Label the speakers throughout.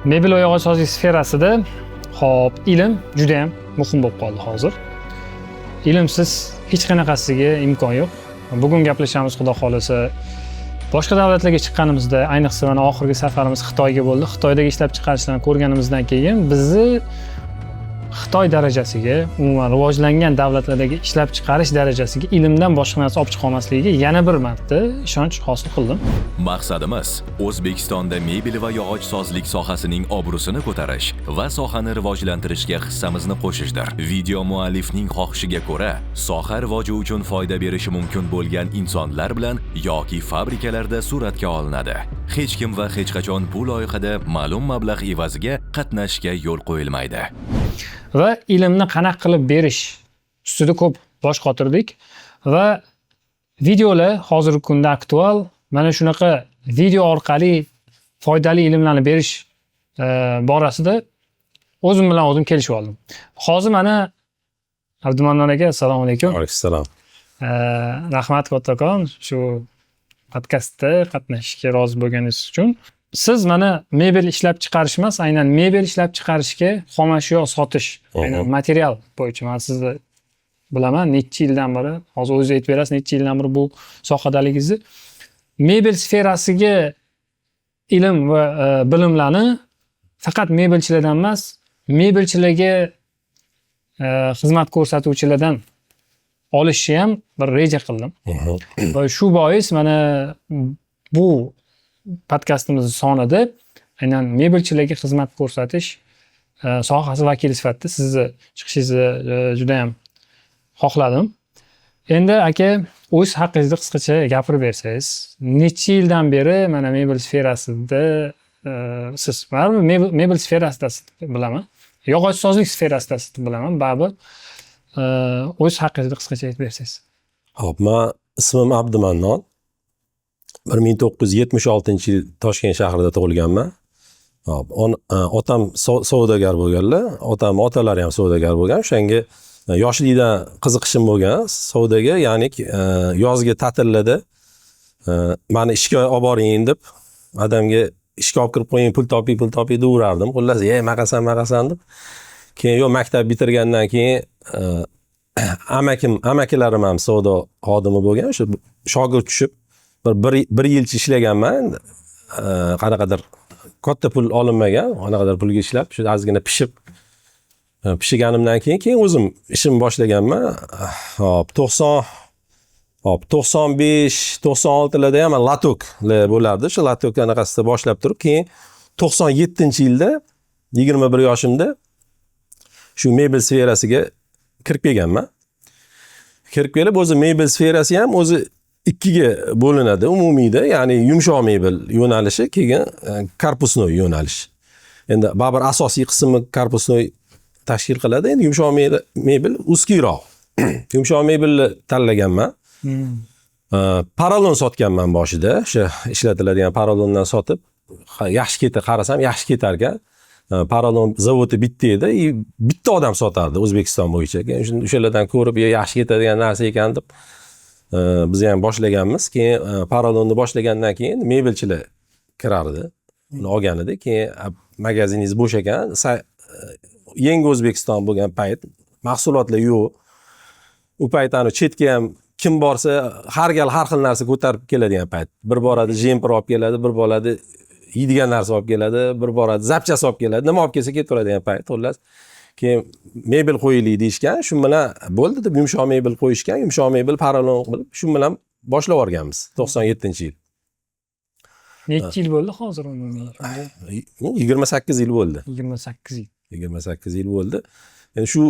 Speaker 1: Mebel va yog'ochsozlik sferasida hop, ilm juda ham muhim bo'lib qoldi hozir. Ilmsiz hech qanaqasiga imkon yo'q. Bugun gaplashamiz, xudo xolasa. Boshqa davlatlarga chiqqanimizda, ayniqsa mana oxirgi safarimiz Xitoyga bo'ldi. Xitoydagi ishlab chiqarishlarni ko'rganimizdan keyin bizni Xitoy darajasiga, umuman rivojlangan davlatlardagi ishlab chiqarish darajasiga ilmdan boshqa narsa olib chiqa olmasligiga yana bir marta ishonch hosil qildim.
Speaker 2: Maqsadimiz O'zbekistonda mebel va yog'ochsozlik sohasining obro'sini ko'tarish va sohani rivojlantirishga hissamizni qo'shishdir. Video muallifning xohishiga ko'ra, soha rivoji uchun foyda berishi mumkin bo'lgan insonlar bilan yoki fabrikalarda suratga olinadi. Hech kim va hech qachon bu loyihada ma'lum mablag' evaziga qatnashishga yo'l qo'yilmaydi.
Speaker 1: Va ilmni qanaqa qilib berish ustida ko'p bosh qotirdik va videolar hozirgi kunda aktual. Mana shunaqa video orqali foydali ilmlarni berish borasida o'zim bilan o'zim kelishib oldim. Hozir mana Abdumannon aka, assalomu alaykum.
Speaker 3: Alayhissalom.
Speaker 1: Rahmat kattakon shu podkastda qatnashishga rozi bo'lganingiz uchun. Siz mana mebel ishlab chiqarish emas, aynan mebel ishlab chiqarishga xomashyo sotish, aynan material bo'yicha men sizni bilaman, necha yildan beri, hozir o'zingiz aytib berasiz, necha yildan beri bu sohadaligingizni. Mebel sferasiga ilm va bilimlarni faqat mebelchilardan emas, mebelchilarga xizmat ko'rsatuvchilardan olishni ham bir reja qildim. Va shu bois mana bu podkastimiz sonida aynan mebelchilarga xizmat ko'rsatish sohasi vakili sifatida sizni chiqishingizni juda ham xohladim. Endi aka, o'z haqingizda qisqacha gapirib bersangiz, necha yildan beri mana mebel sferasida siz, mebel sferasida bilaman, yog'ochsozlik sferasida bilaman, baribir o'z haqingizda qisqacha aytib bersangiz.
Speaker 3: Hop, men ismim Abdumannon. 1976-yil Toshkent shahrida tug'ilganman. Hop, otam savdogar bo'lganlar, otalari ham savdogar bo'lgan. O'shanga yoshlikdan qiziqishim bo'lgan savdoga, ya'ni yozgi ta'tillarda meni ishga olib boring deb adamga ishga olib kirib qo'ying, pul toping deyaverardim. Xullas, maqasan deb. Keyin maktab bitirgandan keyin amakilarim ham savdo xodimi bo'lgan. O'sha shogird tushib bir yilcha ishlaganman. Qanaqadir katta pul olinmagan, qanaqadir pulga ishlab, shu ozgina pishiganimdan keyin o'zim ishimni boshlaganman. Hop, 95-96larda ham latoklar bo'lardi. Shu latok anaqasida boshlab turib, keyin 97-yilda 21 yoshimda shu mebel sferasiga kirib kelganman. Kirib kelib, o'zi mebel sferasi ham o'zi ikkiga bo'linadi umumiyda, ya'ni yumshoq mebel yo'nalishi, keyin korpusnoy yo'nalish. Endi baribir asosiy qismi korpusnoy tashkil qiladi. Endi yumshoq mebel ustkiroq. Yumshoq mebelni tanlaganman. Paralon sotganman boshida. O'sha ishlatiladigan paralondan sotib, yaxshi qarasam yaxshi ketar ekan. Paralon zavodi bitta edi, bitta odam sotardi O'zbekiston bo'yicha. Keyin o'shalardan ko'rib, yaxshi ketadigan narsa ekan deb biz ham boshlaganmiz. Keyin paralonni boshlagandan keyin mebelchilar kirardi. Uni olgan edi. Keyin magaziningiz bo'sh ekan, yangi O'zbekiston bo'lgan payt mahsulotlar yo'q. U payt chetga ham kim borsa har gal har xil narsa ko'tarib keladigan payt. Bir boradi jemper olib keladi, bir boradi yeydigan narsa olib keladi, bir boradi zapchasi olib keladi. Nima olib kelsa ketaveradigan payt. Xullas, keyin mebel qo'yaylik deyishgan. Shu bilan bo'ldi deb yumshoq mebel qo'yishgan. Yumshoq mebel paralon qilib shu bilan boshlab o'rganmiz 97-yil.
Speaker 1: Necha yil bo'ldi hozir umumiy?
Speaker 3: 28 yil bo'ldi.
Speaker 1: 28 yil.
Speaker 3: 28 yil bo'ldi. Endi shu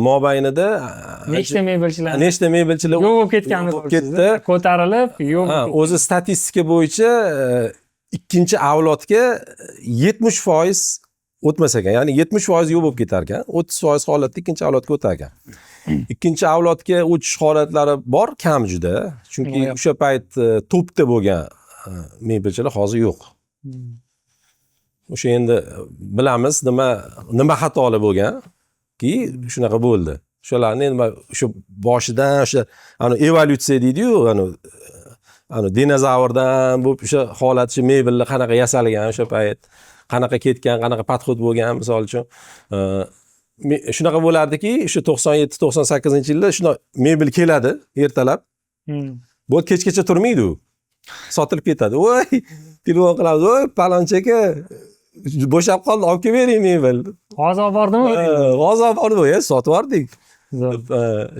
Speaker 3: mobaynida
Speaker 1: nechta mebelchilar
Speaker 3: yo'q
Speaker 1: bo'lib ketganini
Speaker 3: ketdi.
Speaker 1: Ko'tarilib, yo'q.
Speaker 3: O'zi statistika bo'yicha ikkinchi avlodga 70% o'tmas ekan. Ya'ni 70% yo'q bo'lib ketar ekan. 30% holatda ikkinchi avlodga o'tar ekan. Ikkinchi avlodga o'tish holatlari bor, kam juda. Chunki o'sha payt topda bo'lgan mebelchilar hozir yo'q. O'sha endi bilamiz nima xatolar bo'lgan-ki shunaqa bo'ldi. Shularni endi o'sha boshidan o'sha evolyutsiya deydi-yu, dinozavrdan bu o'sha holat, shu mebellar qanaqa yasalgan o'sha payt, qanaqa ketgan, qanaqa podxod bo'lgan, misol uchun shunaqa bo'lardiki, shu 97-98-yilda shunaqa mebel keladi ertalab. Bu kechgacha turmaydi u. Sotilib ketadi. Voy, telefon qilamiz. Voy, palonchi aka, bo'shab qoldi, olib kelib bering mebel.
Speaker 1: Hozir olib bordimi?
Speaker 3: Hozir olib bordim, sotib yubordik.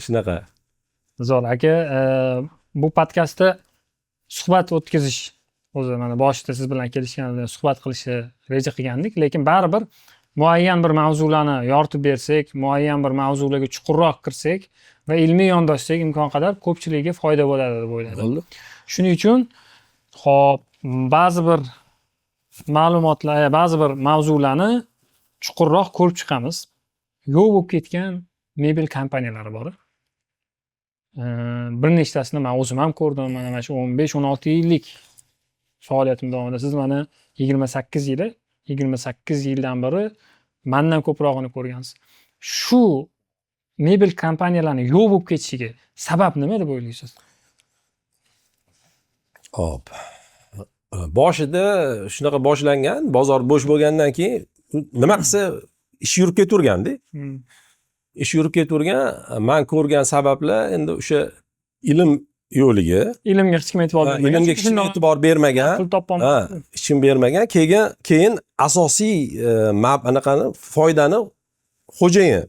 Speaker 3: Shunaqa.
Speaker 1: Zo'r aka, bu podkastda suhbat o'tkazish o'zi mana boshida siz bilan kelishganimizda suhbat qilishni reja qilgandik, lekin baribir muayyan bir mavzularni yoritib bersak, muayyan bir mavzularga chuqurroq kirsak va ilmiy yondashsak imkon qadar ko'pchilikga foyda bo'ladi deb o'yladim. Shuning uchun hop ba'zi bir ma'lumotlar, ba'zi bir mavzularni chuqurroq ko'rib chiqamiz. Yo'q bo'lib ketgan mebel kompaniyalari bor. Bir nechtasini men o'zim ham ko'rdim. Mana shu 15-16 yillik faoliyatim davomida siz mana 28 yildan beri mendan ko'prog'ini ko'rgansiz. Shu mebel kompaniyalarini yo'q bo'lib ketishiga sabab nima deb o'ylaysiz?
Speaker 3: Hop. Boshida shunaqa boshlangan, bozor bo'sh bo'lgandan keyin nima qilsa ish yurib ketaverganda. Ish yurib ketavergan, men ko'rgan sabablar endi o'sha ilm yo'liga,
Speaker 1: ilmga hech kim e'tibor bermagan.
Speaker 3: Ilmga hech kim e'tibor bermagan.
Speaker 1: Pul topolmagan.
Speaker 3: Hech kim bermagan. Keyin asosiy anaqani foydani xo'jayin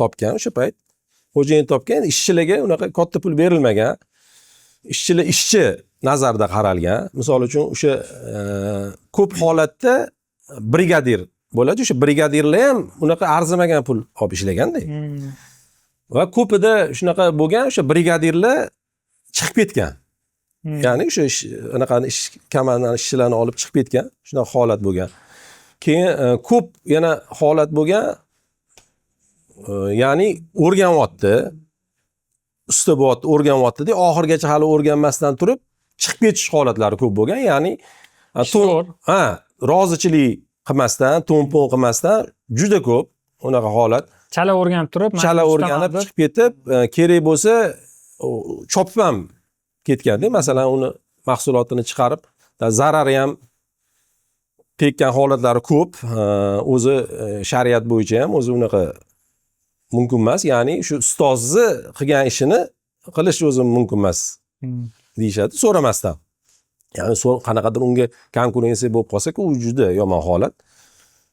Speaker 3: topgan o'sha payt. Xo'jayin topgan, ishchilarga unaqa katta pul berilmagan. Ishchilar ishchi nazarda qaralgan. Misol uchun o'sha ko'p holatda brigadir bo'ladi. O'sha brigadirlar ham unaqa arzimagan pul olib ishlaganda. Va ko'pida shunaqa bo'lgan, o'sha brigadirlar chiqib ketgan. Ya'ni o'sha anaqani ish kamandan ishchilarni olib chiqib ketgan. Shunaqa holat bo'lgan. Keyin ko'p yana holat bo'lgan, ya'ni o'rganyapti. Usta bo'lyapti, o'rganyapti-da, oxirgacha hali o'rganmasdan turib chiqib ketish holatlari ko'p bo'lgan. Ya'ni rozichilik qilmasdan, to'mpon qilmasdan juda ko'p unaqa holat.
Speaker 1: Chala o'rganib turib,
Speaker 3: chala o'rganib chiqib ketib, kerak bo'lsa chopib ham ketganda, masalan, uni mahsulotini chiqarib, zarari ham tekkan holatlari ko'p. O'zi shariat bo'yicha ham o'zi unaqa mumkin emas. Ya'ni shu ustozni qilgan ishini qilish o'zi mumkin emas deyishadi, so'ramasdan. Ya'ni qanaqadir unga konkurensiya bo'lib qolsa-ku, u juda yomon holat.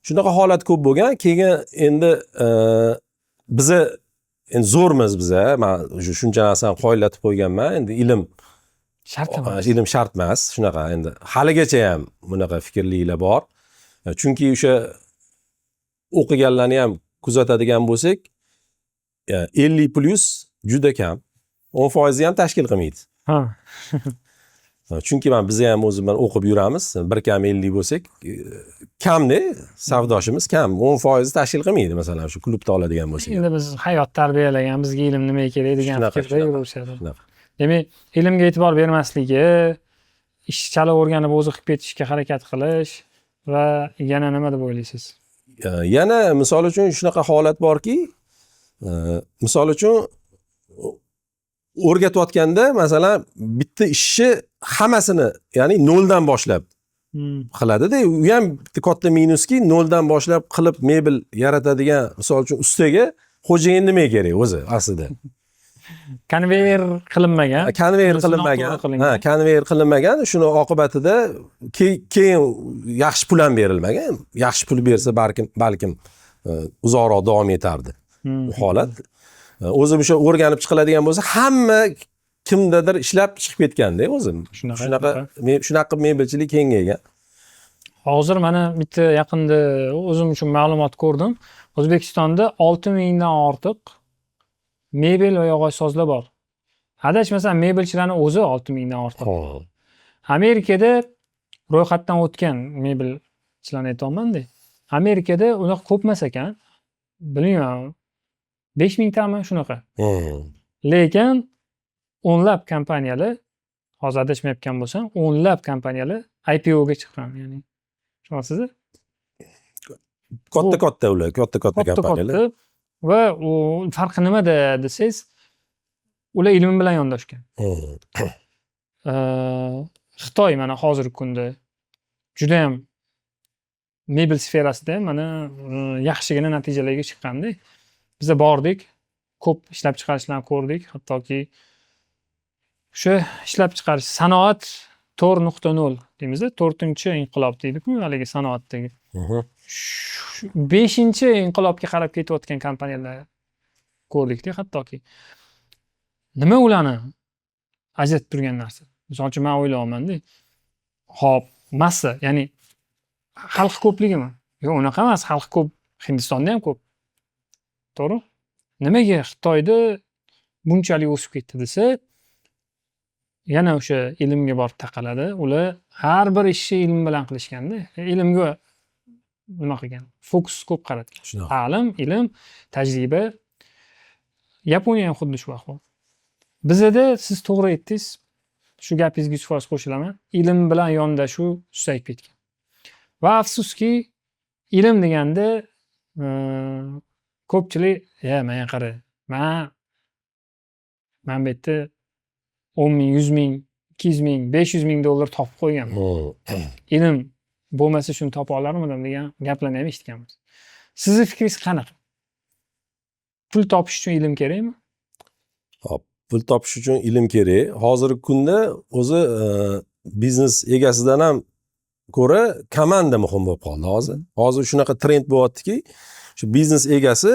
Speaker 3: Shunaqa holat ko'p bo'lgan. Keyin endi biza endi zo'rmiz biza. Men shuncha narsani qoyillatib qo'yganman. Endi ilm shart emas. Ilm shart emas. Shunaqa endi haligacha ham bunaqa fikrlilar bor. Chunki o'sha o'qiganlarni ham kuzatadigan bo'lsak, 50+ juda kam. 10% ham tashkil qilmaydi. Chunki biz ham o'zimiz o'qib yuramiz. Bir kam 50 bo'lsak, kamda savdoshimiz kam. 10% tashkil qilmaydi, masalan, shu klubda oladigan bo'lsak.
Speaker 1: Endi biz hayot tarbiyalagan, bizga ilm nima kerak degan fikrda yurishadi. Demak, ilmga e'tibor bermasligi, ish chala o'rganib o'zi qilib ketishga harakat qilish va yana nima deb o'ylaysiz?
Speaker 3: Yana misol uchun shunaqa holat borki, misol uchun o'rgatayotganda, masalan, bitta ishchi hammasini, ya'ni noldan boshlab qiladi-da. U ham bitta katta minuski, noldan boshlab qilib mebel yaratadigan, misol uchun ustaga xo'jayin nima kerak o'zi aslida?
Speaker 1: Konveyer qilinmagan.
Speaker 3: Konveyer qilinmagan. Shuni oqibatida keyin yaxshi pul ham berilmagan. Yaxshi pul bersa balkim uzoqroq davom etardi bu holat. O'zim o'sha o'rganib chiqiladigan bo'lsa, hamma kimdadir ishlab chiqib ketganda o'zim. Shunaqa mebelchilik kengaygan.
Speaker 1: Hozir mana bitta yaqinda o'zim uchun ma'lumot ko'rdim. O'zbekistonda 6000 dan ortiq mebel va yog'ochsozlar bor. Adashmasam, mebelchilarning o'zi 6000 dan ortiq. Amerikada ro'yxatdan o'tgan mebelchilarni aytayapman-da. Amerikada unaqa ko'p emas ekan. Bilmayman. 5000 tami shunaqa. Lekin o'nlab kompaniyalar, hozir adashmayotgan bo'lsam, o'nlab kompaniyalar IPO ga chiqqan, ya'ni. Tushunasizmi?
Speaker 3: Katta ular, katta kompaniyalar.
Speaker 1: Va u farqi nimada desangiz, ular ilm bilan yondashgan. Xitoy mana hozirgi kunda juda ham mebel sferasida ham mana yaxshigina natijalarga chiqqanda. Biza bordik, ko'p ishlab chiqarishlarni ko'rdik, hattoki o'sha ishlab chiqarish sanoat 4.0 deymiz-da, 4-inqilob deydi-ku, haligi sanoatdagi. 5-inqilobga qarab ketayotgan kompaniyalar ko'rdikda, hattoki. Nima ularni ajratib turgan narsa? Misol uchun men o'ylayapman-da. Xo'p, massa, ya'ni xalq ko'pligimi? Yo'q, unaqa emas, xalq ko'p. Hindistonda ham ko'p. To'g'ri? Nimaga Xitoyda bunchalik o'sib ketdi desa, yana o'sha ilmga borib taqaladi. Ular har bir ishni ilm bilan qilishganda, ilmga nima qilgan? Fokus ko'p qaratgan. Ta'lim, ilm, tajriba. Yaponiya ham xuddi shu ahvol. Bizda siz to'g'ri aytdingiz. Shu gapingizga 100% qo'shilaman. Ilm bilan yondashuv susayib ketgan. Va afsuski, ilm deganda ko'pchilik, menga qara, men bu yerda 10 ming, 100 ming, 200 ming, 500 ming dollar topib qo'yganman. Ilm bo'lmasa shuni topa olarmidim degan gaplarni ham eshitganmiz. Sizning fikringiz qanaqa? Pul topish uchun ilm kerakmi?
Speaker 3: Hop, pul topish uchun ilm kerak. Hozirgi kunda o'zi biznes egasidan ham ko'ra komanda muhim bo'lib qoldi hozir. Hozir shunaqa trend bo'lyaptiki, shu biznes egasi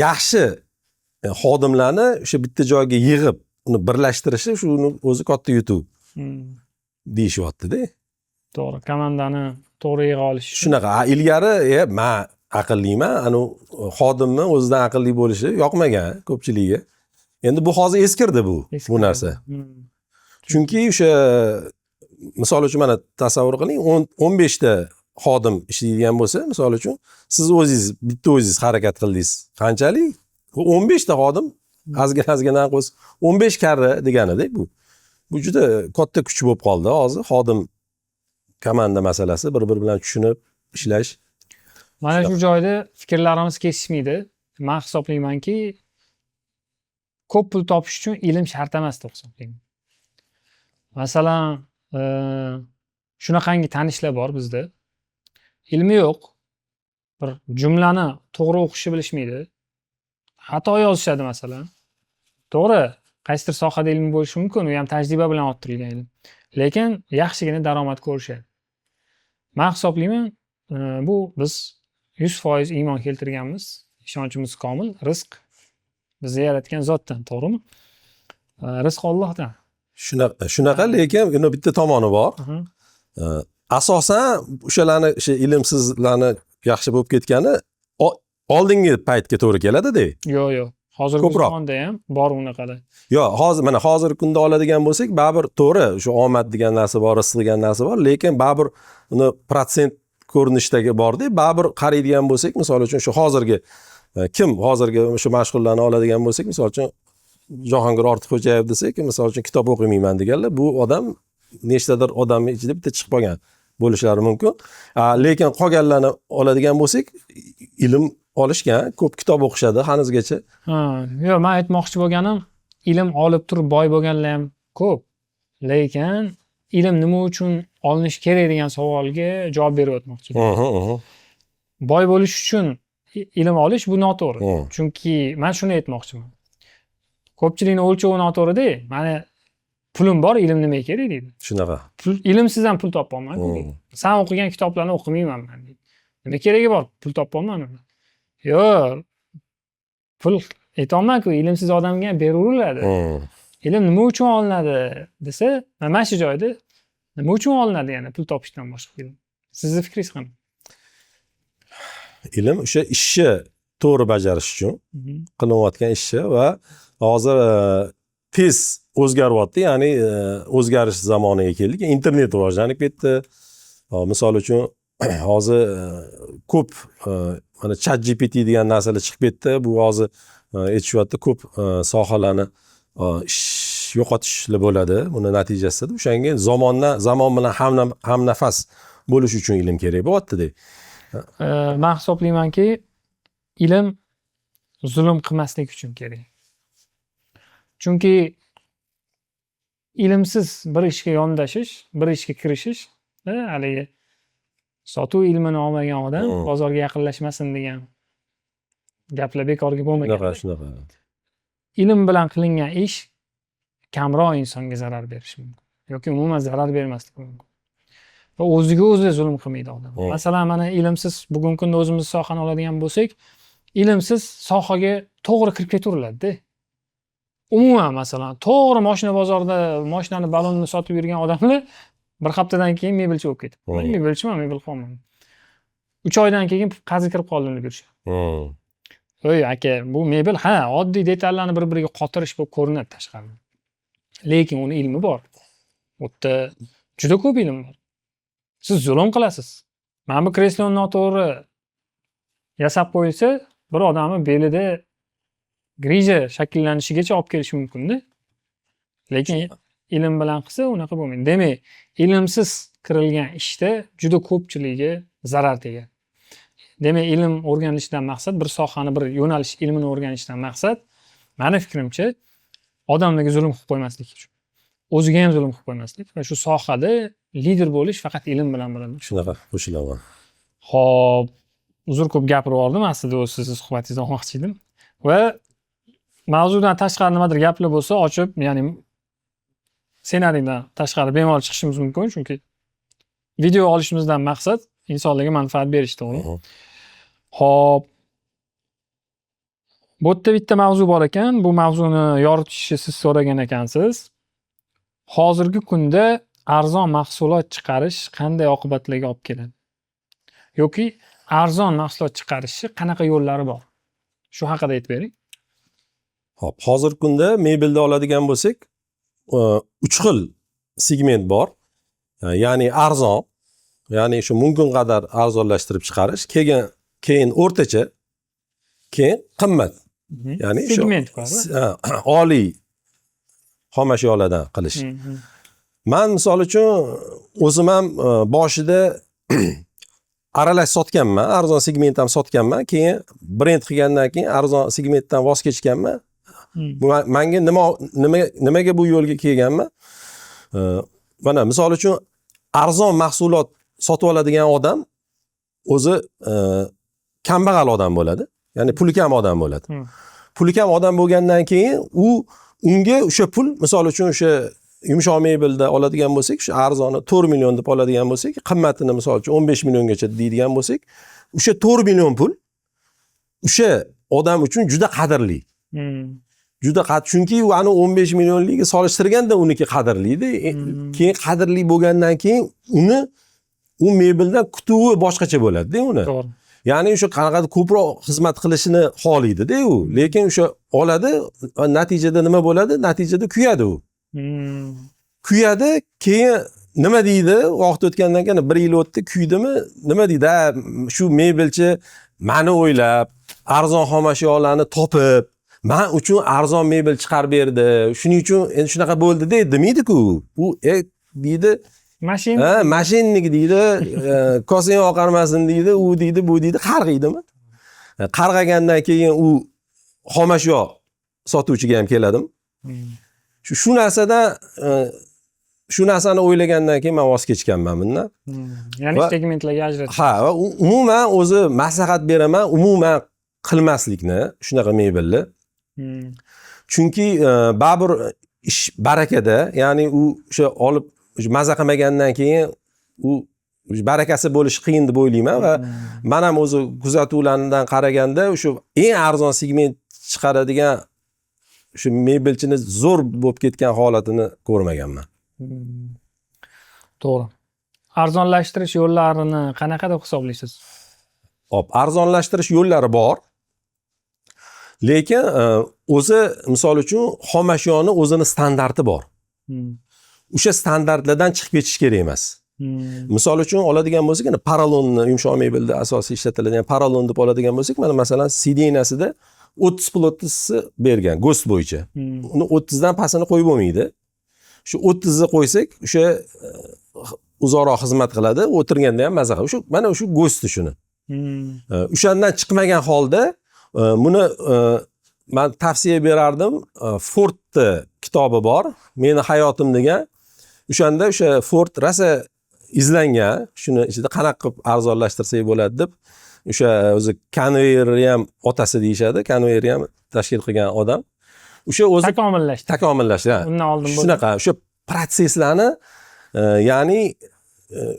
Speaker 3: yaxshi xodimlarni o'sha bitta joyga yig'ib, uni birlashtirishi shuni o'zi katta yutuq deyishyapti-da.
Speaker 1: To'g'ri, komandani to'g'ri yig'a olish.
Speaker 3: Shunaqa, ilgari men aqlliman, xodimni o'zidan aqlli bo'lishi yoqmagan ko'pchiligiga. Endi bu hozir eskirdi bu narsa. Chunki o'sha misol uchun mana tasavvur qiling, 15 ta xodim ishlaydigan bo'lsa, misol uchun siz o'zingiz bitta o'zingiz harakat qildingiz. Qanchalik? 15 ta xodim azgina qo'ysa 15 karra degani-da bu. Bu juda katta kuch bo'lib qoldi hozir xodim komanda masalasi, bir-biri bilan tushunib ishlash.
Speaker 1: Mana shu joyda fikrlarimiz kesishmaydi. Men hisoblaymanki, ko'p pul topish uchun ilm shart emas deb hisoblayman. Masalan, shunaqangi tanishlar bor bizda. Ilmi yo'q. Bir jumlani to'g'ri o'qishni bilishmaydi. Xato yozishadi masalan. To'g'ri, qaysidir sohada ilm bo'lishi mumkin, u ham tajriba bilan orttirilgan ilm. Lekin yaxshigina daromad ko'rishadi. Men hisoblayman, bu biz 100% iymon keltirganmiz, ishonchimiz komil, rizq bizni yaratgan zotdan, to'g'rimi? Rizq Allohdan.
Speaker 3: Shunaqa, lekin uni bitta tomoni bor. Asosan o'shalarni ilmsizlarni yaxshi bo'lib ketgani oldingi paytga to'g'ri keladi-da.
Speaker 1: Yo'q. Hozirgi zamonda ham bor unaqalar.
Speaker 3: Yo'q, hozirgi kunda oladigan bo'lsak, baribir to'g'ri, shu omad degan narsa bor, rizq degan narsa bor, lekin baribir uni protsent ko'rinishdagi bor-da, baribir qaraydigan bo'lsak, misol uchun shu hozirgi shu mashg'ullarni oladigan bo'lsak, misol uchun Jahongir Ortiqxo'jayev desak, misol uchun kitob o'qimayman deganlar, bu odam nechtadir odamning ichida bitta chiqib qolgan bo'lishlari mumkin. Lekin qolganlarni oladigan bo'lsak, ilm olishgan, ko'p kitob o'qishadi hanuzgacha.
Speaker 1: Yo'q, men aytmoqchi bo'lganim, ilm olib turib boy bo'lganlar ham ko'p. Lekin ilm nima uchun olinish kerak degan savolga javob berib o'tmoqchiman. Boy bo'lish uchun ilm olish bu noto'g'ri. Chunki men shuni aytmoqchiman. Ko'pchilikning o'lchovi noto'g'ri-da. Mana pulim bor, ilm nimaga kerak deydi.
Speaker 3: Shunaqa.
Speaker 1: Ilmsiz ham pul topolmayman. Sen o'qigan kitoblarni o'qimayman men deydi. Nima keragi bor? Pul topolmayman. Yo'q. Pul aytolmayman-ku, ilmsiz odamga beraveriladi. Ilm nima uchun olinadi desa, mana shu joyda nima uchun olinadi, yana pul topishdan boshqa ilm. Sizning fikringiz qanaqa?
Speaker 3: Ilm o'sha ishni to'g'ri bajarish uchun qilinayotgan ishni va hozir tez o'zgaryapti, ya'ni o'zgarish zamoniga keldik. Internet rivojlanib ketdi. Misol uchun hozir ko'p mana ChatGPT degan narsalar chiqib ketdi. Bu hozir aytishyapti, ko'p sohalarni yo'qotishlar bo'ladi buni natijasida. O'shanga zamon bilan hamnafas bo'lish uchun ilm kerak bo'lyapti-da.
Speaker 1: Men hisoblaymanki, ilm zulm qilmaslik uchun kerak. Chunki ilmsiz bir ishga yondashish, bir ishga kirishish, haligi Sotuv ilmini olmagan odam bozorga yaqinlashmasin degan gaplar bekorga bo'lmagan.
Speaker 3: Shunaqa.
Speaker 1: Ilm bilan qilingan ish kamroq insonga zarar berishi mumkin yoki umuman zarar bermasligi mumkin. Va o'ziga o'zi zulm qilmaydi odam. Masalan, mana ilmsiz bugungi kunda o'zimiz sohani oladigan bo'lsak, ilmsiz sohaga to'g'ri kirib ketaveriladi-da. Umuman masalan, to'g'ri mashina bozorida mashinani balonini sotib yurgan odamlar bir haftadan keyin mebelchi bo'lib ketadi. Men mebelchiman, mebel qilman. 3 oydan keyin qazi kirib qoldim deb yurishadi. Oy aka, bu mebel oddiy detallarni bir-biriga qotirish bo'lib ko'rinadi tashqaridan. Lekin uni ilmi bor. U yerda juda ko'p ilm bor. Siz zulm qilasiz. Mana bu kresloni noto'g'ri yasab qo'yilsa, bir odamni belida grija shakllanishigacha olib kelishi mumkin-da. Lekin ilm bilan qilsa unaqa bo'lmaydi. Demak, ilmsiz kirilgan ishda juda ko'pchiligiga zarar tegadi. Demak, ilm o'rganishdan maqsad bir sohani, bir yo'nalish ilmini o'rganishdan maqsad, meni fikrimcha, odamlarga zulm qilib qo'ymaslik uchun. O'ziga ham zulm qilib qo'ymaslik va shu sohada lider bo'lish faqat ilm bilan bo'ladi.
Speaker 3: Shunaqa qo'shilaman.
Speaker 1: Xo'p, uzr ko'p gapirib yubordim, aslida o'z sizni suhbatingizni olmoqchi edim. Va mavzudan tashqari nimadir gaplar bo'lsa, ochib, ya'ni ssenariydan tashqari bemalol chiqishimiz mumkin, chunki video olishimizdan maqsad insonlarga manfaat berish, to'g'ri? Xo'p. Bu yerda bitta mavzu bor ekan, bu mavzuni yoritishni siz so'ragan ekansiz. Hozirgi kunda arzon mahsulot chiqarish qanday oqibatlarga olib keladi? Yoki arzon mahsulot chiqarishni qanaqa yo'llari bor? Shu haqida aytib bering.
Speaker 3: Xo'p, hozirgi kunda mebelda oladigan bo'lsak, 3 xil segment bor. Ya'ni arzon, ya'ni shu mumkin qadar arzonlashtirib chiqarish, keyin o'rtacha, keyin qimmat. Ya'ni
Speaker 1: segment bor.
Speaker 3: Oliy xomashyolardan qilish. Men misol uchun o'zim ham boshida aralash sotganman, arzon segment ham sotganman, keyin brend qilgandan keyin arzon segmentdan voz kechganman. Menga nimaga bu yo'lga kelganman? Mana misol uchun arzon mahsulot sotib oladigan odam o'zi kambag'al odam bo'ladi. Ya'ni puli kam odam bo'ladi. Puli kam odam bo'lgandan keyin unga o'sha pul, misol uchun o'sha yumshoq mebelda oladigan bo'lsak, o'sha arzoni 4 million deb oladigan bo'lsak, qimmatini misol uchun 15 milliongacha deydigan bo'lsak, o'sha 4 million pul o'sha odam uchun juda qadrli. Juda chunki u ani 15 millionligiga solishtirganda uniki qadrliydi. Keyin qadrli bo'lgandan keyin u mebeldan kutuvi boshqacha bo'ladi-da uni. To'g'ri. Ya'ni o'sha qanaqadir ko'proq xizmat qilishini xohlaydi-da u. Lekin o'sha oladi, natijada nima bo'ladi? Natijada kuyadi u. Kuyadi, keyin nima deydi? Vaqt o'tgandan keyin 1 yil o'tdi, kuydimi? Nima deydi? Shu mebelchi meni o'ylab, arzon xomashyolarni topib, men uchun arzon mebel chiqarib berdi. Shuning uchun endi shunaqa bo'ldi demaydi-ku. U deydi, mashinnik deydi, kosang oqarmasin deydi, u deydi, bu deydi, qarg'aydimi? Qarg'agandan keyin u xomashyo sotuvchiga ham keladimi? Shu narsani o'ylagandan keyin men voz kechganman bundan.
Speaker 1: Ya'ni segmentlarga ajratish.
Speaker 3: Ha, va umuman o'zi maslahat beraman, umuman qilmaslikni shunaqa mebelni. Chunki baribir ish barakada, ya'ni u o'sha olib maza qilmagandan keyin u barakasi bo'lishi qiyin deb o'ylayman va men ham o'zi kuzatuvlardan qaraganda o'sha eng arzon segment chiqaradigan shu mebelchini zo'r bo'lib ketgan holatini ko'rmaganman.
Speaker 1: To'g'ri. Arzonlashtirish yo'llarini qanaqa deb hisoblaysiz?
Speaker 3: Hop, arzonlashtirish yo'llari bor. Lekin o'zi misol uchun xomashyoni o'zini standarti bor. O'sha standartlardan chiqib ketish kerak emas. Misol uchun oladigan bo'lsak, paralonni yumshoq mebelda asosiy ishlatiladigan paralon deb oladigan bo'lsak, mana masalan sidenasida 30/30 bergan go'st bo'yicha. Uni 30 dan pastini qo'yib bo'lmaydi. Shu 30 ni qo'ysak, o'sha uzoqroq xizmat qiladi, o'tirganda ham maza qiladi. Mana shu go'sti shuni. O'shandan chiqmagan holda buni men tavsiya berardim. Fordni kitobi bor, meni hayotim degan. O'shanda o'sha Ford rasa izlangan, shuni ichida qanaqa qilib arzonlashtirsak bo'ladi deb o'sha o'zi konveyerni ham otasi deyishadi, konveyerni ham tashkil qilgan odam. O'sha o'zi takomillashdi.
Speaker 1: Undan oldin
Speaker 3: shunaqa o'sha protsesslarni ya'ni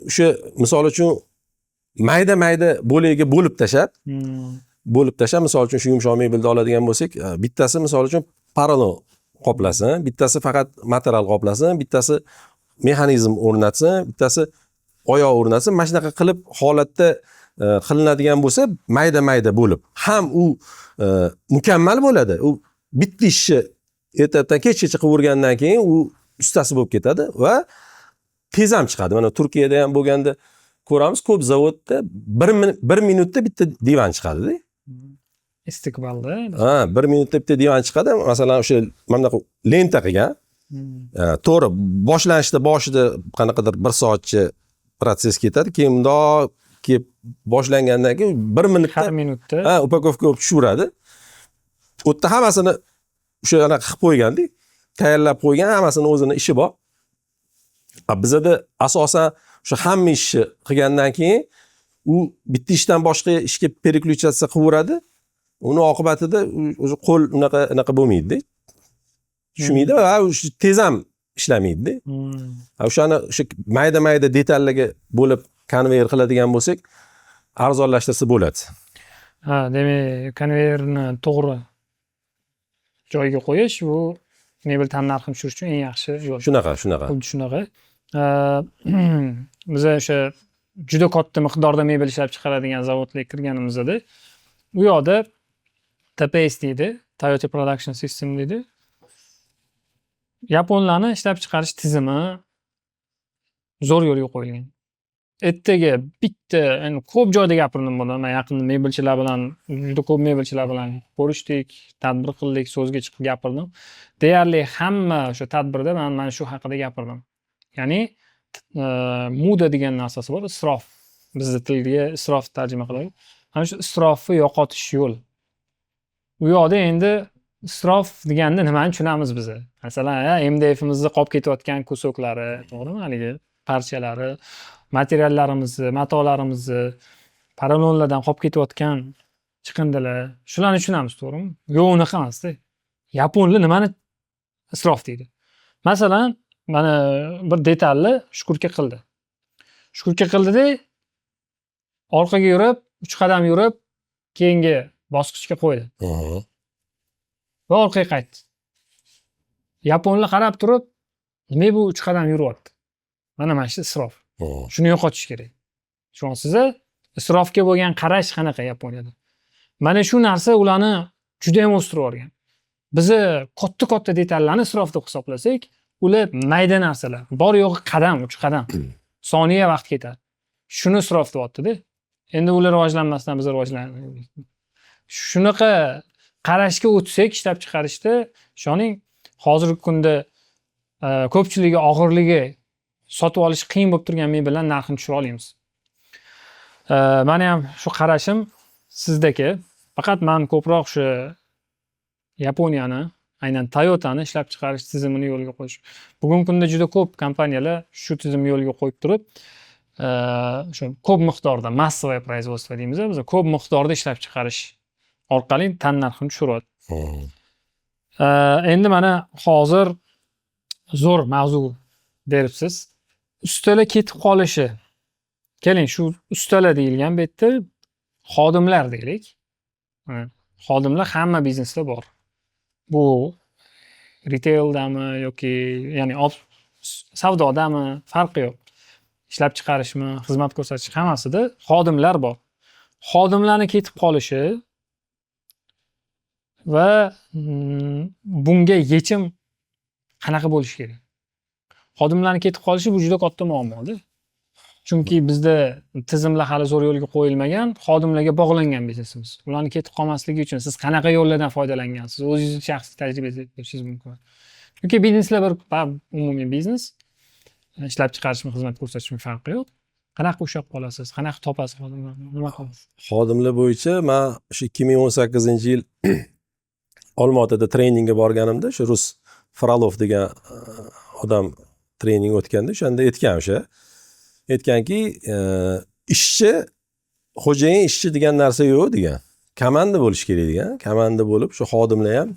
Speaker 3: o'sha misol uchun mayda bo'lakga bo'lib tashlab, misol uchun shu yumshoq mebelni oladigan bo'lsak, bittasi misol uchun porolon qoplasin, bittasi faqat material qoplasin, bittasi mexanizm o'rnatsin, bittasi oyoq o'rnatsin. Mana shunaqa qilib holatda qilinadigan bo'lsa, mayda bo'lib, ham u mukammal bo'ladi. U bitta ishni ertadan kechgacha qilavergandan keyin u ustasi bo'lib ketadi va tez ham chiqadi. Mana Turkiyada ham bo'lganda ko'ramiz, ko'p zavodda 1 minutda bitta divan chiqadi-da.
Speaker 1: Istiqbolda.
Speaker 3: Ha, 1 minutda bitta divan chiqadi. Masalan, o'sha mana bunaqa lenta qilgan. To'g'ri, boshida qanaqadir 1 soatcha protsess ketadi. Keyin bundoq kelib boshlangandan keyin 1 minutda upakovka bo'lib tushaveradi. U yerda hammasini o'sha anaqa qilib qo'yganda, tayyorlab qo'ygan, hammasini o'zini ishi bor. Bizda asosan o'sha hamma ishni qilgandan keyin u bitta ishdan boshqa ishga переключаться qilaveradi. Uni oqibatida o'zi qo'l unaqa bo'lmaydi-da. Tushmaydi va tez ham ishlamaydi-da. O'shani o'sha mayda detallarga bo'lib konveyer qiladigan bo'lsak, arzonlashtirsa bo'ladi.
Speaker 1: Ha, demak, konveyerni to'g'ri joyiga qo'yish bu mebel tannarxini tushirish uchun eng yaxshi yo'l.
Speaker 3: Shunaqa.
Speaker 1: Xuddi shunaqa. Biz o'sha juda katta miqdorda mebel ishlab chiqaradigan zavodlarga kirganimizda u yoqda TPS deydi, Toyota Production System deydi. Yaponlarni ishlab chiqarish tizimi zo'r yo'lga qo'yilgan. Ertaga bitta, endi ko'p joyda gapirdim buni. Men yaqinda mebelchilar bilan, juda ko'p mebelchilar bilan ko'rishdik, tadbir qildik, so'zga chiqib gapirdim. Deyarli hamma o'sha tadbirda men mana shu haqida gapirdim. Ya'ni muda degan narsasi bor, isrof. Bizning tilga isrof tarjima qiladi. Mana shu isrofni yo'qotish yo'l. U yoqda endi isrof deganda nimani tushunamiz biz? Masalan, MDF'imizni qolib ketayotgan kusoklari, to'g'rimi? Haligi parchalari, materiallarimizni, matolarimizni, porolonlardan qolib ketayotgan chiqindilar, shularni tushunamiz, to'g'rimi? Yo'q, unaqa emas-da. Yaponlar nimani isrof deydi? Masalan, mana bir detalni shukurka qildi. Shukurka qildida orqaga yurib, 3 qadam yurib, keyingi bosqichga qo'ydi. Va orqaga qaytdi. Yaponlar qarab turib, nima bu 3 qadam yuryapti? Mana shu isrof. Shuni yo'qotish kerak. Tushunasizmi? Isrofga bo'lgan qarash qanaqa Yaponiyada? Mana shu narsa ularni juda ham o'stirib yuborgan. Bizni katta detallarni isrof deb hisoblasak, ular mayda narsalar. Bor yo'g'i qadam, 3 qadam. Soniya vaqt ketadi. Shuni isrof deyapti-da. Endi ular rivojlanmasdan biz rivojlanamiz. Shunaqa qarashga o'tsak, ishlab chiqarishda, ishoning, hozirgi kunda ko'pchiligi og'irligi sotib olish qiyin bo'lib turgan mebellar narxini tushira olamiz. Meni ham shu qarashim sizdagi. Faqat men ko'proq shu Yaponiyani, aynan Toyotani ishlab chiqarish tizimini yo'lga qo'yish. Bugungi kunda juda ko'p kompaniyalar shu tizimni yo'lga qo'yib turib, shu ko'p miqdorda massовое производство deymiz, biz ko'p miqdorda ishlab chiqarish orqali tan narxini tushiradi. Endi mana hozir zo'r mavzu beribsiz. Ustalar ketib qolishi. Keling, shu ustalar deyilgan bu yerda xodimlar deylik. Xodimlar hamma biznesda bor. Bu retaildami yoki ya'ni savdodami, farqi yo'q. Ishlab chiqarishmi, xizmat ko'rsatish, hammasida xodimlar bor. Xodimlarning ketib qolishi va bunga yechim qanaqa bo'lishi kerak? Xodimlarning ketib qolishi bu juda katta muammo-da. Chunki bizda tizimlar hali zo'r yo'lga qo'yilmagan, xodimlarga bog'langan biznesimiz. Ularning ketib qolmasligi uchun siz qanaqa yo'llardan foydalangansiz? O'zingiz shaxsiy tajribangizni berishingiz mumkin. Chunki bizneslar bir umumiy biznes. Ishlab chiqarishmi, xizmat ko'rsatishmi farqi yo'q. Qanaqa ushlab qolasiz? Qanaqa topasiz xodimlarni? Nima qilasiz?
Speaker 3: Xodimlar bo'yicha men shu 2018-yil Olmaotada treningga borganimda, shu Rus Frolov degan odam trening o'tganda o'shanda aytgan o'sha aytganki, ishchi, xo'jayin ishchi degan narsa yo'q degan. Komanda bo'lish kerak degan. Komanda bo'lib, shu xodimlar ham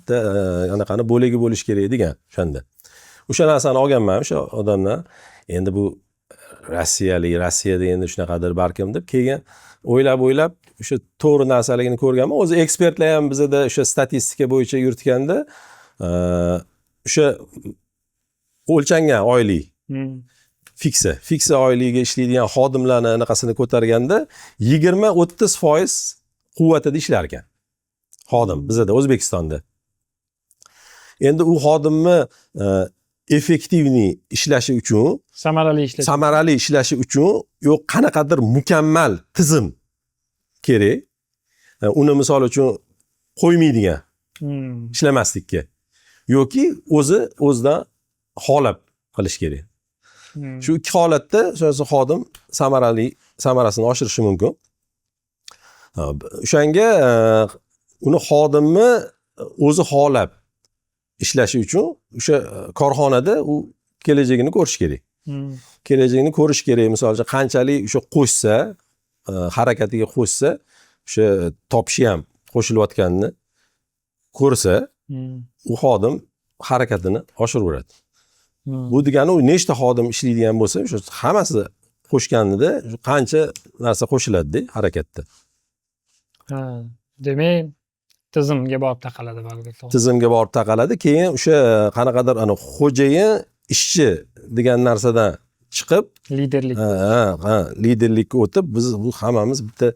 Speaker 3: anaqani bo'lagi bo'lish kerak degan o'shanda. O'sha narsani olganman o'sha odamdan. Endi bu Rossiyada endi shunaqadir barkim deb keyin o'ylab o'sha to'g'ri narsaligini ko'rganman. O'zi ekspertlar ham bizda o'sha statistika bo'yicha yuritganda o'sha o'lchangan oylik fiksa oyligiga ishlaydigan xodimlarni anaqasini ko'targanda 20-30% quvvatida ishlar ekan. Xodim bizda O'zbekistonda. Endi u xodimni effektivniy ishlashi uchun, samarali ishlashi uchun yo'q qanaqadir mukammal tizim kerak. Uni misol uchun qo'ymaydigan ishlamaslikka yoki o'zidan xohlab qilish kerak. Shu ikki holatda xodim samarasini oshirishi mumkin. O'shanga uni xodimni o'zi xohlab ishlashi uchun o'sha korxonada u kelajagini ko'rish kerak. Kelajagini ko'rish kerak. Misol uchun qanchalik o'sha qo'shsa, harakatiga qo'shsa, o'sha topishi ham qo'shilayotganini ko'rsa, u xodim harakatini oshiraveradi. Bu degani u nechta xodim ishlaydigan bo'lsa, o'sha hammasi qo'shganida qancha narsa qo'shiladi-da harakatda.
Speaker 1: Demak, tizimga borib taqaladi balki.
Speaker 3: Tizimga borib taqaladi. Keyin o'sha qanaqadir xo'jayin ishchi degan narsadan chiqib, liderlikka o'tib, biz bu hammamiz bitta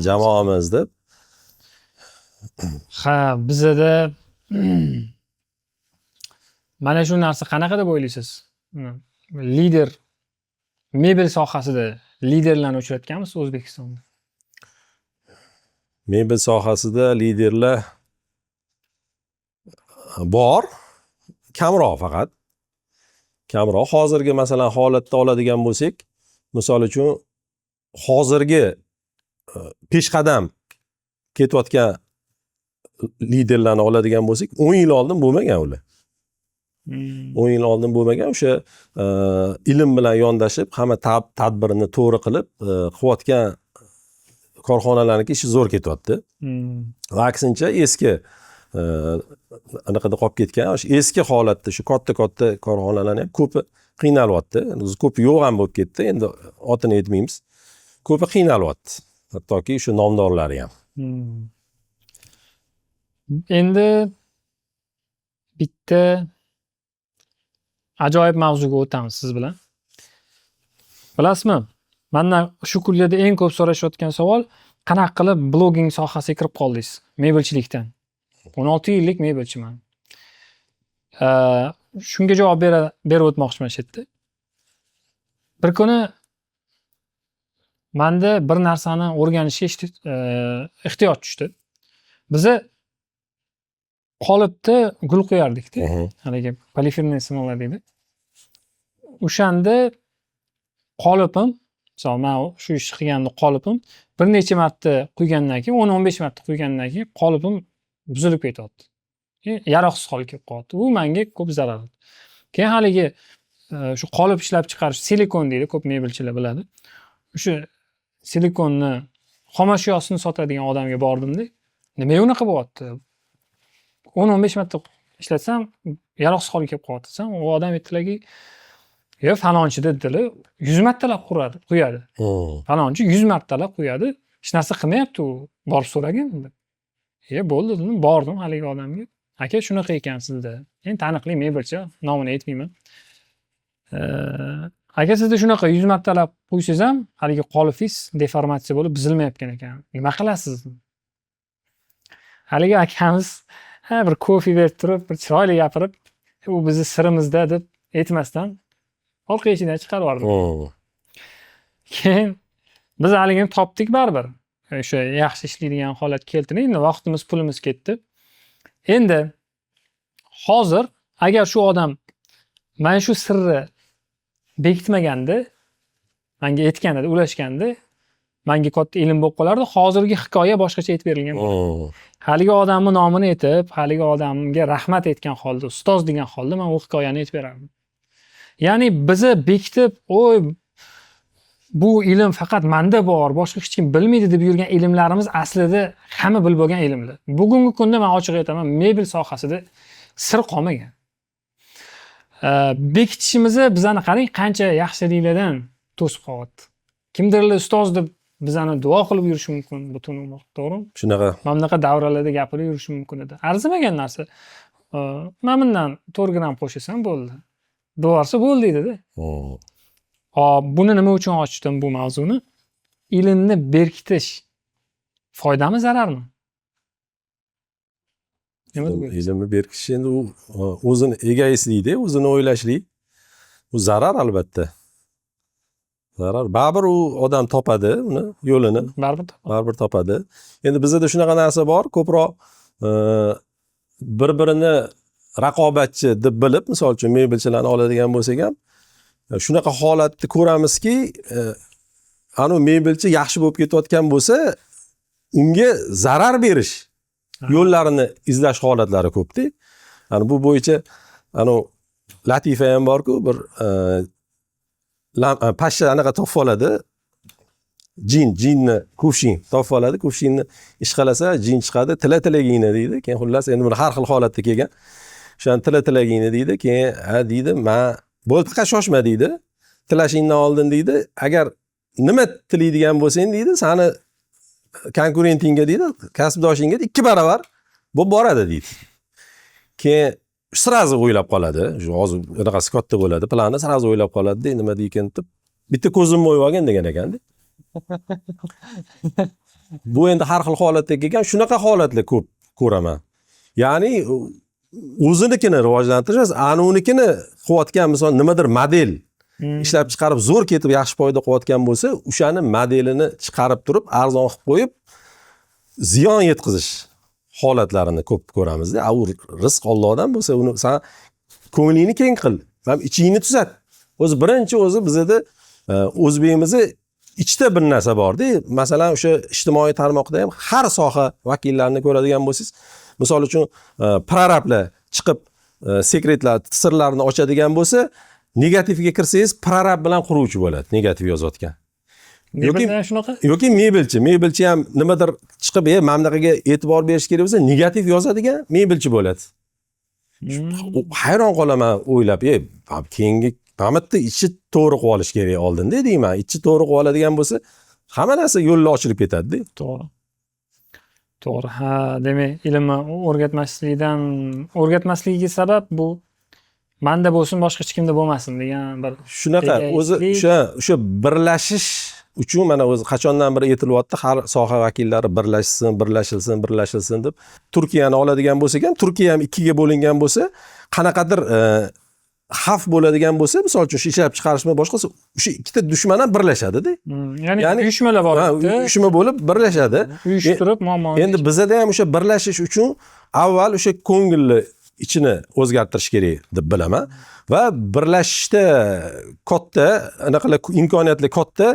Speaker 3: jamoamiz deb.
Speaker 1: Bizda mana shu narsa qanaqa deb o'ylaysiz? Lider mebel sohasida liderlarni uchratganmiz O'zbekistonda.
Speaker 3: Mebel sohasida liderlar bor, kamroq faqat. Kamroq. Hozirgi masalan holatda oladigan bo'lsak, misol uchun hozirgi peshqadam ketayotgan liderlarni oladigan bo'lsak, 10 yil oldin bo'lmagan ular. 10 yil oldin bo'lmagan, o'sha ilm bilan yondashib, hamma tadbirini to'g'ri qilib, qilayotgan korxonalarniki ishi zo'r ketyapti. Va aksincha eski anaqada qolib ketgan, o'sha eski holatda shu katta korxonalarning ham ko'pi qiynalyapti. Ko'pi yo'q ham bo'lib ketdi. Endi otini aytmaymiz. Ko'pi qiynalyapti. Hattoki shu nomdorlari ham.
Speaker 1: Endi bitta ajoyib mavzuga o'tamiz siz bilan. Bilasizmi? Mendan shu kunlarda eng ko'p so'rashayotgan savol, qanaqa qilib blogging sohasiga kirib qoldingiz? Mebelchilikdan. 16 yillik mebelchiman. Shunga javob berib o'tmoqchiman shu yerda. Bir kuni menda bir narsani o'rganishga ehtiyoj tushdi. Biza qolipda gul qo'yardik-da. Haligi poliferniy simolar deydi. O'shanda qolipim, misol men shu ishni qilganda qolipim bir necha marta quygandan keyin, 10-15 marta quygandan keyin qolipim buzilib ketyapti. Yaroqsiz qolib kelib qoldi. U menga ko'p zarar qildi. Keyin haligi shu qolip ishlab chiqarish, silikon deydi, ko'p mebelchilar biladi. O'sha silikonni xomashyosini sotadigan odamga bordim-da. Nima unaqa bo'lyapti? 10-15 marta ishlatsam yaroqsiz qolib kelib qoldi desam, u odam aytdilarki, "Ya falonchi dedilar, 100 martalab quyadi. Falonchi 100 martalab quyadi. Hech narsa qilmayapti u. Borib so'ragin" dedi. Bo'ldi dedim, bordim haligi odamga. "Aka, shunaqa ekan sizda. Endi taniqli mebelchi, nomini aytmayman. Aka, sizda shunaqa 100 martalab quysangiz ham haligi qolifingiz deformatsiya bo'lib buzilmayotgan ekan. Nima qilasiz?" Haligi akamiz bir kofe berib turib, bir chiroyli gapirib, "U bizning sirimizda" deb aytmasdan orqa eshigidan chiqarib yubordi. Keyin biz haligini topdik baribir. O'sha yaxshi ishlaydigan holat keltirdik. Endi vaqtimiz, pulimiz ketdi. Endi hozir agar shu odam mana shu sirni bekitmaganda, menga aytganda, ulashganda, menga katta ilm bo'lib qolardi. Hozirgi hikoya boshqacha aytib berilgan bo'ladi. Haligi odamning nomini aytib, haligi odamga rahmat aytgan holda, ustoz degan holda men u hikoyani aytib berardim. Ya'ni bizni bekitib, "Oy, bu ilm faqat menda bor, boshqa hech kim bilmaydi deb yurgan ilmlarimiz aslida hamma bilib bo'lgan ilmlar. Bugungi kunda men ochiq aytaman, mebel sohasida sir qolmagan. Bekitishimizni bizani qarang qancha yaxshiliklardan to'sib qo'yapti. Kimdirlar ustoz deb bizani duo qilib yurishi mumkin butun umr, to'g'rimi?
Speaker 3: Shunaqa.
Speaker 1: Mana bunaqa davralarda gapirib yurishi mumkin edi. Arzimagan narsa. Mana bundan 4 gram qo'shasan bo'ldi. Duorsa bo'ldi dedi-da. Hop, buni nima uchun ochdim bu mavzuni? Ilmni berkitish foydami, zararmi? Nima deb o'ylaysiz?
Speaker 3: Ilmni berkitish endi u o'zini egoistlikda, o'zini o'ylashlik. Bu zarar albatta. Zarar. Baribir u odam topadi uni yo'lini. Baribir topadi. Endi bizda shunaqa narsa bor, ko'proq bir-birini raqobatchi deb bilib, misol uchun mebelchilarni oladigan bo'lsak ham, shunaqa holatni ko'ramizki, anu mebelchi yaxshi bo'lib ketayotgan bo'lsa, unga zarar berish yo'llarini izlash holatlari ko'pda. Ani bu bo'yicha anu latifa ham bor-ku, bir pashsha anaqa topib oladi. Jinni kufshin topib oladi, kufshinni ishqalasa jin chiqadi, tila-tilagingni deydi. Keyin xullas endi buni har xil holatda kelgan. O'shani tila-tilagingni deydi, keyin deydi, "Men bo'ldi, faqat shoshma" deydi. Tilashingdan oldin deydi, "Agar nima tilaydigan bo'lsang" deydi, "Sani konkurentingga deydi, kasbdoshingga 2 barobar bo'lib boradi" deydi. Keyin sirazi o'ylab qoladi. Shu hozir bunaqasi katta bo'ladi, planni sirazi o'ylab qoladi-da, nima deykan deb bitta ko'zimni o'yib olgan degan ekan-da. Bu endi har xil holatda kelgan, shunaqa holatlar ko'p ko'raman. Ya'ni o'zinikini rivojlantirish, unikini qilayotgan misol nimadir model ishlab chiqarib zo'r ketib yaxshi foyda qilayotgan bo'lsa, o'shani modelini chiqarib turib arzon qilib qo'yib ziyon yetkazish holatlarini ko'p ko'ramizda. U rizq Allohdan bo'lsa, uni sen ko'nglingni keng qil, ham ichingni tuzat. Birinchi bizda o'zbekimizda ichda bir narsa bor-da. Masalan, o'sha ijtimoiy tarmoqda ham har soha vakillarini ko'radigan bo'lsangiz, misol uchun prorablar chiqib sekretlar, sirlarni ochadigan bo'lsa, negativga kirsangiz prorab bilan quruvchi bo'ladi, negativ yozayotgan. Yoki mebelchi ham nimadir chiqib, "Men bunaqaga e'tibor berish kerak" bo'lsa, negativ yozadigan mebelchi bo'ladi. Hayron qolaman o'ylab, keyingi pamatda ichi to'g'ri qilib olish kerak oldinda deyman. Ichi to'g'ri qilib oladigan bo'lsa, hamma narsa yo'llar ochilib ketadi-da.
Speaker 1: To'g'ri. Ha, demak, ilmni o'rgatmasligiga sabab bu menda bo'lsin, boshqa hech kimda bo'lmasin degan bir
Speaker 3: shunaqa o'zi o'sha birlashish uchun mana o'zi qachondan beri aytilyapti, har soha vakillari birlashilsin deb. Turkiyani oladigan bo'lsak ham, Turkiya ham 2 ga bo'lingan bo'lsa, qanaqadir xavf bo'ladigan bo'lsa, misol uchun ishlab chiqarishmi boshqasi, o'sha ikkita dushman ham birlashadi-da.
Speaker 1: Ya'ni uyushmalar bor.
Speaker 3: Uyushma bo'lib birlashadi.
Speaker 1: Uyushtirib muammoni.
Speaker 3: Endi bizda ham o'sha birlashish uchun avval o'sha ko'ngilni ichini o'zgartirish kerak deb bilaman va birlashishda katta anaqalar imkoniyatlar katta.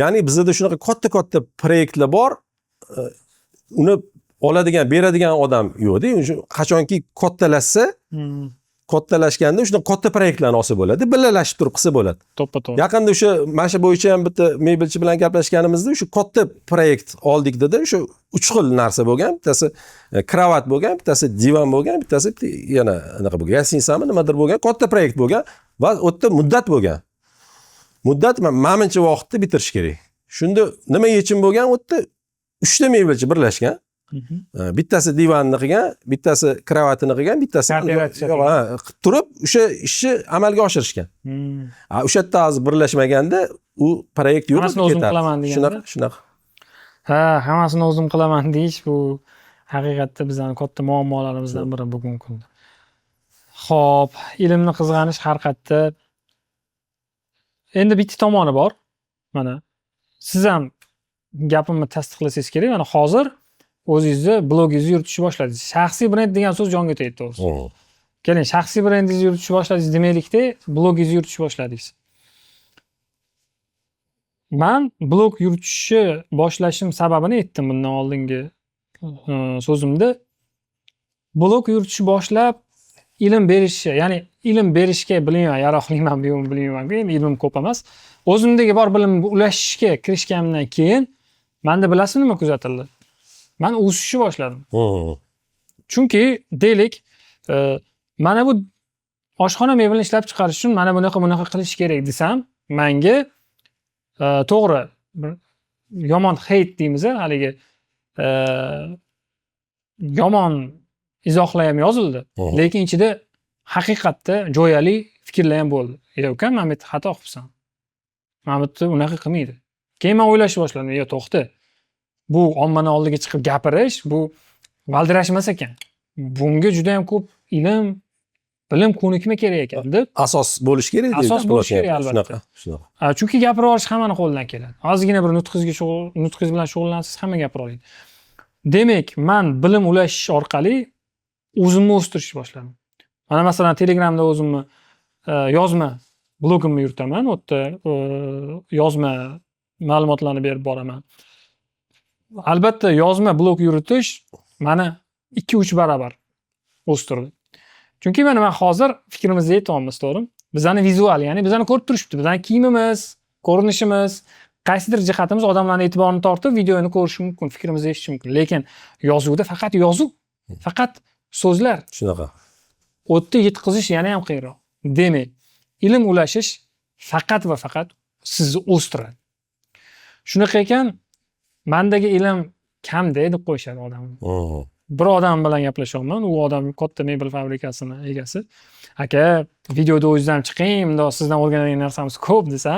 Speaker 3: Ya'ni bizda shunaqa katta proyektlar bor. Uni oladigan, beradigan odam yo'q-da. Qachonki kattalashsa, kattalashganda shunday katta proyektlarni olsa bo'ladi, birlashib turib qilsa bo'ladi.
Speaker 1: To'ppa-to'g'ri.
Speaker 3: Yaqinda o'sha mana bo'yicha ham bitta mebelchi bilan gaplashganimizda o'sha katta proyekt oldik dedi. O'sha 3 xil narsa bo'lgan. Bittasi kravat bo'lgan, bittasi divan bo'lgan, bittasi yana anaqa bo'lgan. Gastitsami nimadir bo'lgan, katta proyekt bo'lgan va u yerda muddat bo'lgan. Muddat ma'muncha vaqtda bitirish kerak. Shunda nima yechim bo'lgan? U yerda 3 ta mebelchi birlashgan. Bittasi divanni qilgan, bittasi kravatini qilgan, bittasi qilib turib o'sha ishni amalga oshirishgan. O'sha yerda hozir birlashmaganda u proyekt yo'q.
Speaker 1: Hammasini o'zim qilaman degan.
Speaker 3: Shunaqa.
Speaker 1: Ha, hammasini o'zim qilaman deyish bu haqiqatda bizning katta muammolarimizdan biri bugungi kunda. Xo'p, ilmni qizg'anish har qayerda. Endi bitta tomoni bor. Mana siz ham gapimni tasdiqlasangiz kerak. Mana hozir o'zingizni blogingizni yuritishni boshladingiz. Shaxsiy brend degan so'z jonga tegdi to'g'risi. Keling, shaxsiy brendingizni yuritishni boshladingiz demaylikda, blogingizni yuritishni boshladingiz. Men blog yuritishni boshlashim sababini aytdim bundan oldingi so'zimda. Blog yuritishni boshlab ilm berishga, ya'ni ilm berishga bilmayman, yaroqliman yo'qmi bilmayman, endi ilmim ko'p emas. O'zimdagi bor bilimni ulashishga kirishganimdan keyin menda bilasizmi nima kuzatildi? Men o'sishni boshladim. Chunki deylik, mana bu oshxona mebelini ishlab chiqarish uchun mana bunaqa qilish kerak desam, menga to'g'ri yomon hate deymiz, haligi yomon izohlar ham yozildi, lekin ichida haqiqatda jo'yali fikrlar ham bo'ldi. Ukam, men bu yerda xato qilibsan. Men bu yerda unaqa qilmaydi. Keyin men o'ylashni boshladim, yo to'xta. Bu ommani oldiga chiqib gapirish, bu valdirashmas ekan. Bunga juda ham ko'p ilm, bilim ko'nikma kerak ekan deb.
Speaker 3: Asos bo'lish kerak.
Speaker 1: Asos bo'lish kerak albatta.
Speaker 3: Shunaqa.
Speaker 1: Chunki gapira olish hammani qo'lidan keladi. Ozgina bir nutqingiz bilan shug'ullansangiz hamma gapira oladi. Demak, men bilim ulashish orqali o'zimni o'stirishni boshladim. Mana masalan Telegramda o'zimni yozma blogimni yuritaman, u yerda yozma ma'lumotlarni berib boraman. Albatta yozma blog yuritish meni 2-3 barobar o'stirdi. Chunki men hozir fikrimizga yetyapmiz, to'g'rimi? Bizani vizual, ya'ni bizani ko'rib turishibdi. Bizani kiyimimiz, ko'rinishimiz, qaysidir jihatimiz odamlarning e'tiborini tortib, videoni ko'rish mumkin, fikrimizni eshitish mumkin. Lekin yozuvda faqat yozuv, faqat so'zlar.
Speaker 3: Shunaqa.
Speaker 1: O'tda yetkazish yana ham qiyinroq. Demak, ilm ulashish faqat va faqat sizni o'stiradi. Shunaqa ekan, mendagi ilm kamda deb qo'yishadi odamlar. Bir odam bilan gaplashyapman, u odam katta mebel fabrikasini egasi. Aka, videoda o'zingizdan chiqing, unda sizdan o'rganadigan narsamiz ko'p desa,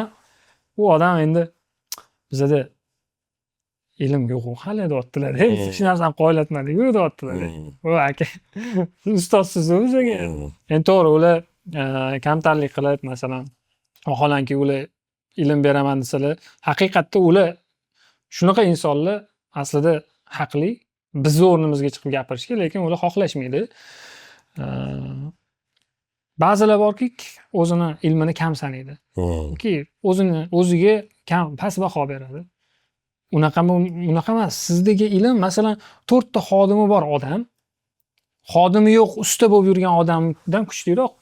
Speaker 1: u odam endi bizada ilm yo'q hali deyaptilar. Hech narsani qoyillatmadik-ku deyaptilar. O aka, ustozsiz o'ziga. Endi to'g'ri, ular kamtarlik qilib, masalan, vaholanki ular ilm beraman desalar, haqiqatda ular shunaqa insonlar aslida haqli. Bizni o'rnimizga chiqib gapirishga, lekin ular xohlashmaydi. Ba'zilar borki, o'zini ilmini kam sanaydi. Ki o'ziga kam past baho beradi. Unaqa emas. Sizdagi ilm, masalan, 4 ta xodimi bor odam, xodimi yo'q, usta bo'lib yurgan odamdan kuchliroq.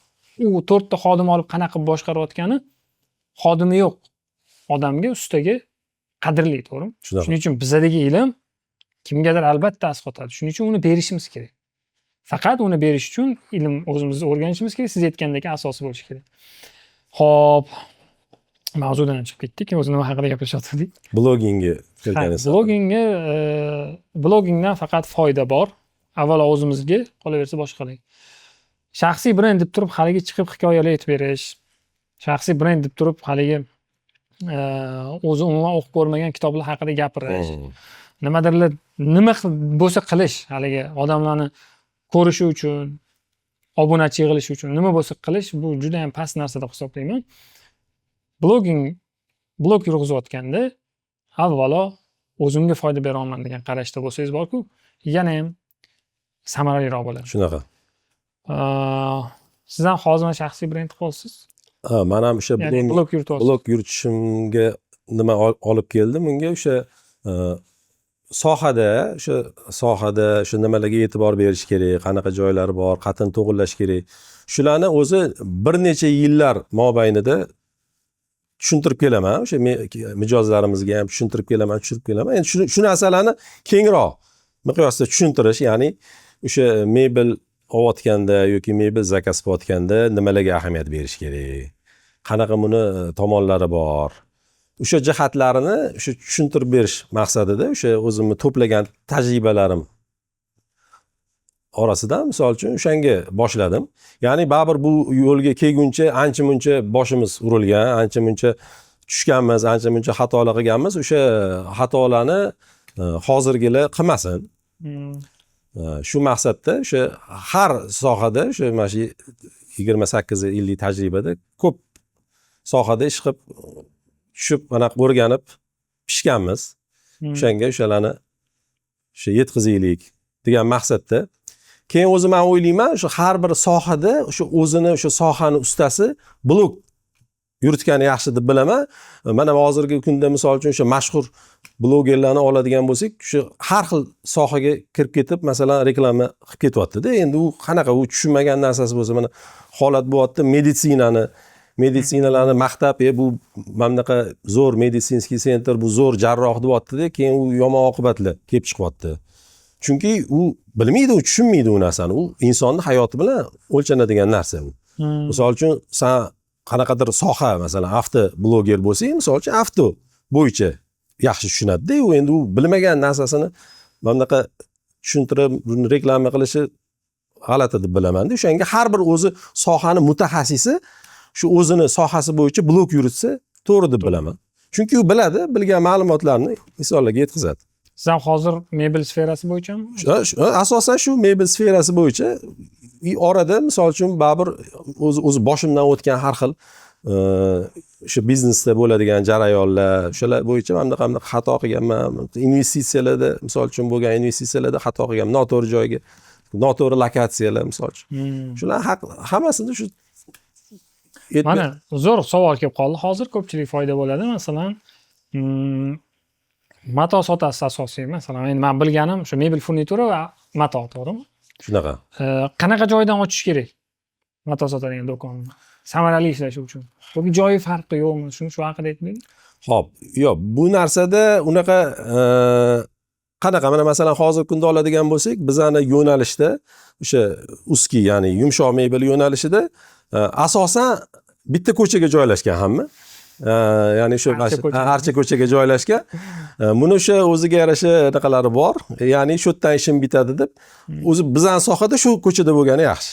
Speaker 1: U 4 ta xodim olib qanaqa boshqarayotgani xodimi yo'q odamga, ustaga qadrli, to'g'rimi? Shuning uchun bizdagi ilm kimgadir albatta asqotadi. Shuning uchun uni berishimiz kerak. Faqat uni berish uchun ilm o'zimizni o'rganishimiz kerak, siz aytgandek asosi bo'lishi kerak. Xo'p, mavzudan chiqib ketdik. O'zi nima haqida gaplashyaptik?
Speaker 3: Blogingga kelganingiz.
Speaker 1: Blogingdan faqat foyda bor. Avvalo o'zimizga, qolaversa boshqalarga. Shaxsiy brend deb turib haligi chiqib hikoyalar aytib berish, shaxsiy brend deb turib haligi o'zi umuman o'qib ko'rmagan kitoblar haqida gapirish. Nimadirlar, nima bo'lsa qilish, haligi odamlarni ko'rishi uchun, obunachi yig'ilishi uchun nima bo'lsa qilish, bu juda ham past narsa deb hisoblayman. Blog yurg'izayotganda avvalo o'zimga foyda bera olaman degan qarashda bo'lsangiz borku, yana ham samaraliroq bo'ladi.
Speaker 3: Shunaqa.
Speaker 1: Siz ham hozir shaxsiy brend qilasiz?
Speaker 3: Men ham o'sha blog yuritishimga nima olib keldi, bunga o'sha sohada o'sha nimalarga e'tibor berish kerak, qanaqa joylari bor, qattiq to'g'irlash kerak. Shularni o'zi bir necha yillar mobaynida tushuntirib kelaman. O'sha mijozlarimizga ham tushuntirib kelaman. Endi shu narsalarni kengroq miqyosda tushuntirish, ya'ni o'sha mebel olayotganda yoki mebel zakaz qilayotganda nimalarga ahamiyat berish kerak, qanaqa buni tomonlari bor, o'sha jihatlarini o'sha tushuntirib berish maqsadida o'sha o'zimni to'plagan tajribalarim orasidan misol uchun o'shanga boshladim. Ya'ni baribir bu yo'lga kelguncha ancha-muncha boshimiz urilgan, ancha-muncha tushganmiz, ancha-muncha xatolar qilganmiz. O'sha xatolarni hozirgilar qilmasin. Shu maqsadda o'sha har sohada o'sha mana shu 28 yillik tajribada ko'p sohada ish qilib tushib, mana o'rganib pishganmiz. O'shanga o'shalarni o'sha yetkazaylik degan maqsadda. Keyin o'zim ham o'ylayman, o'sha har bir sohada o'sha o'zini o'sha sohani ustasi blog yuritgani yaxshi deb bilaman. Mana hozirgi kunda misol uchun o'sha mashhur blogerlarni oladigan bo'lsak, shu har xil sohaga kirib ketib, masalan, reklama qilib ketyapti-da. Endi u qanaqa u tushunmagan narsasi bo'lsa, mana holat bo'lyapti, meditsinalarni maqtab, bu mana bunaqa zo'r meditsinskiy sentr, bu zo'r jarroh deyapti-da, keyin u yomon oqibatlar kelib chiqyapti. Chunki u bilmaydi, u tushunmaydi u narsani. U insonning hayoti bilan o'lchanadigan narsa u. Misol uchun, sen qanaqadir soha, masalan, avto bloger bo'lsang, misol uchun avto bo'yicha yaxshi tushunadi-da, u endi u bilmagan narsasini mana bunaqa tushuntirib, reklama qilishi g'alati deb bilaman-da. O'shanga har bir o'zi sohani mutaxassisi shu o'zini sohasi bo'yicha blog yuritsa to'g'ri deb bilaman. Chunki u biladi, bilgan ma'lumotlarni insonlarga yetkazadi.
Speaker 1: Siz ham hozir mebel sferasi bo'yichami?
Speaker 3: Asosan shu mebel sferasi bo'yicha orada misol uchun baribir o'zi boshimdan o'tgan har xil o'sha biznesda bo'ladigan jarayonlar, o'shalar bo'yicha mana bunaqa xato qilganman. Investitsiyalarda, misol uchun bo'lgan investitsiyalarda xato qilganman. Noto'g'ri joyga, noto'g'ri lokatsiyalar misol uchun. Shular hammasini shu
Speaker 1: mana zo'r savol kelib qoldi. Hozir ko'pchilik foyda bo'ladi. Masalan, mato sotasiz asosiy. Masalan, endi men bilganim shu mebel furnitura va mato, to'g'rimi?
Speaker 3: Shunaqa.
Speaker 1: Qanaqa joydan ochish kerak? Mato sotadigan do'konni. Samarali ishlash uchun. Yoki joyi farqi yo'qmi? Shu haqida aytmaydi.
Speaker 3: Xo'p, yo'q, bu narsada unaqa qanaqa, mana masalan hozirgi kunda oladigan bo'lsak, bizani yo'nalishda o'sha ustki, ya'ni yumshoq mebel yo'nalishida asosan bitta ko'chaga joylashgan hamma. Ya'ni shu archa ko'chaga joylashgan. Buni o'sha o'ziga yarasha naqalari bor. Ya'ni shu yerdan ishim bitadi deb, o'zi bizning sohada shu ko'chada bo'lgani yaxshi.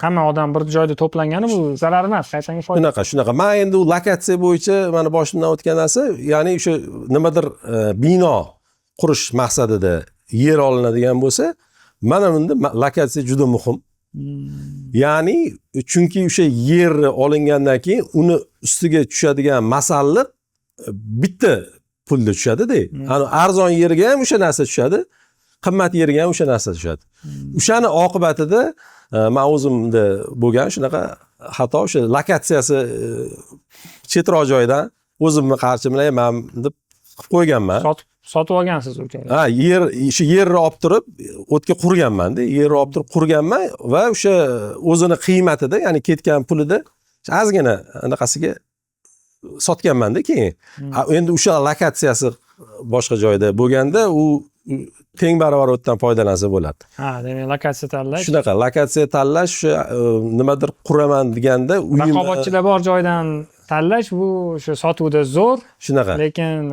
Speaker 1: Hamma odam bir joyda to'plangani bu zarar emas, qaytanga foyda.
Speaker 3: Shunaqa. Men endi u lokatsiya bo'yicha mana boshimdan o'tgan narsa, ya'ni o'sha nimadir bino qurish maqsadida yer olinadigan bo'lsa, mana bunda lokatsiya juda muhim. Ya'ni chunki o'sha yer olingandan keyin uni ustiga tushadigan masalliq bitta pulda tushadi-da. Ana arzon yerga ham o'sha narsa tushadi, qimmat yerga ham o'sha narsa tushadi. O'shani oqibatida men o'zimda bo'lgan shunaqa xato, o'sha lokatsiyasi chetroq joydan o'zimni qarchim bilan men deb qilib qo'yganman.
Speaker 1: Sotib olgansiz o'sha.
Speaker 3: Ha, shu yerni olib turib o'tga qurganman-da, yerni olib turib qurganman va o'sha o'zini qiymatida, ya'ni ketgan pulida ozgina anaqasiga sotganman-da keyin. Endi o'sha lokatsiyasi boshqa joyda bo'lganda u teng barobar o'tdan foydalansa bo'ladi.
Speaker 1: Ha, demak lokatsiya tanlash.
Speaker 3: Shunaqa, lokatsiya tanlash, o'sha nimadir quraman deganda uyim
Speaker 1: raqobatchilar bor joydan tanlash bu o'sha sotuvda zo'r.
Speaker 3: Shunaqa.
Speaker 1: Lekin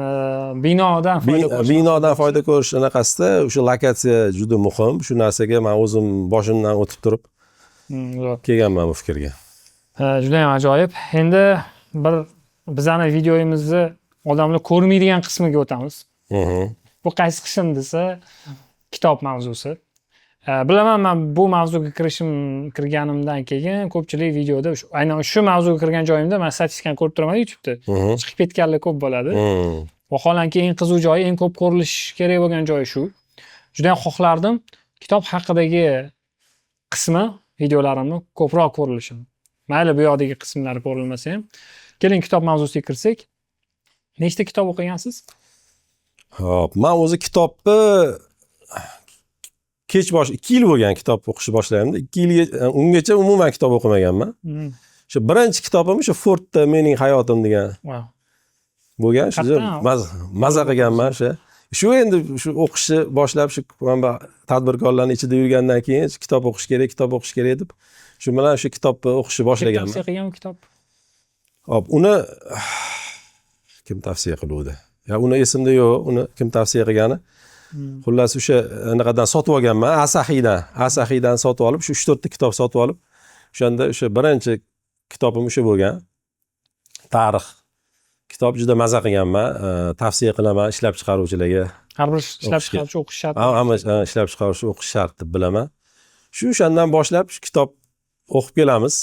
Speaker 1: binodan foyda
Speaker 3: ko'rish anaqasida o'sha lokatsiya juda muhim. Shu narsaga men o'zim boshimdan o'tib turib kelganman bu fikrga.
Speaker 1: Juda ham ajoyib. Endi bir bizning videomizni odamlar ko'rmaydigan qismiga o'tamiz. Bu qaysi qism desa, kitob mavzusi. Bilaman, men bu mavzuga kirganimdan keyin ko'pchilik videoda aynan shu mavzuga kirgan joyimda men statistikani ko'rib turaman YouTube'da. Chiqib ketganlar ko'p bo'ladi. Vaholanki eng qiziq joyi, eng ko'p ko'rilish kerak bo'lgan joyi shu. Juda ham xohlardim kitob haqidagi qismi videolarimni ko'proq ko'rilishini. Mayli bu yoqdagi qismlari ko'rilmasa ham. Keling kitob mavzusiga kirsak. Nechta kitob o'qigansiz?
Speaker 3: Hop, men o'zi kitobni kech 2 yil bo'lgan kitob o'qishni boshlaganimda, 2 yilga ungacha umuman kitob o'qimaganman. Shu birinchi kitobim shu Fordda mening hayotim degan. Bo'lgan, shu maza qilganman o'sha. Shu endi shu o'qishni boshlab shu mana tadbirkorlarning ichida yurgandan keyin kitob o'qish kerak deb shu bilan shu kitobni o'qishni boshlaganman.
Speaker 1: Tavsiya qilgan kitob.
Speaker 3: Hop, uni kim tavsiya qiluvdi? Ya uni esimda yo'q, uni kim tavsiya qilgani. Xullas o'sha anaqadan sotib olganman, Asahidan sotib olib, shu 3-4 ta kitob sotib olib, o'shanda o'sha birinchi kitobim o'sha bo'lgan. Tarix kitob juda maza qilganman, tavsiya qilaman ishlab chiqaruvchilarga.
Speaker 1: Har bir ishlab chiqaruvchi o'qish shart.
Speaker 3: Hamma ishlab chiqaruvchi o'qish shart deb bilaman. O'shandan boshlab shu kitob o'qib kelamiz.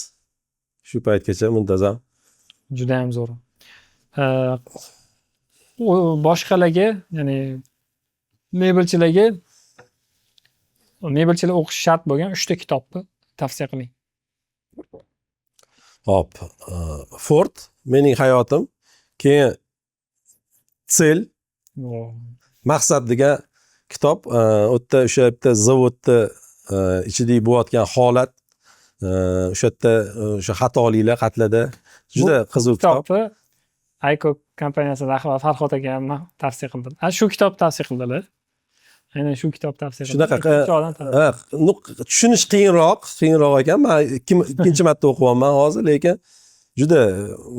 Speaker 3: Shu paytgacha muntazam.
Speaker 1: Juda ham zo'r. Boshqalarga, ya'ni mebelchilar o'qish shart bo'lgan 3 ta kitobni tavsiya qiling.
Speaker 3: Hop, Ford mening hayotim, keyin Tsel maqsad degan kitob, u yerda o'sha bitta zavodda ichida bo'layotgan holat, o'sha yerda o'sha xatoliklar qatlada juda qiziq kitob.
Speaker 1: Kitobni Ayko kompaniyasi rahbari Farhod aka ham tavsiya qildi. Shu kitob tavsiya qildilar. Aynan shu kitob tavsiya qildi.
Speaker 3: Shunaqa tushunish qiyinroq ekan. Men ikkinchi marta o'qiyapman hozir, lekin juda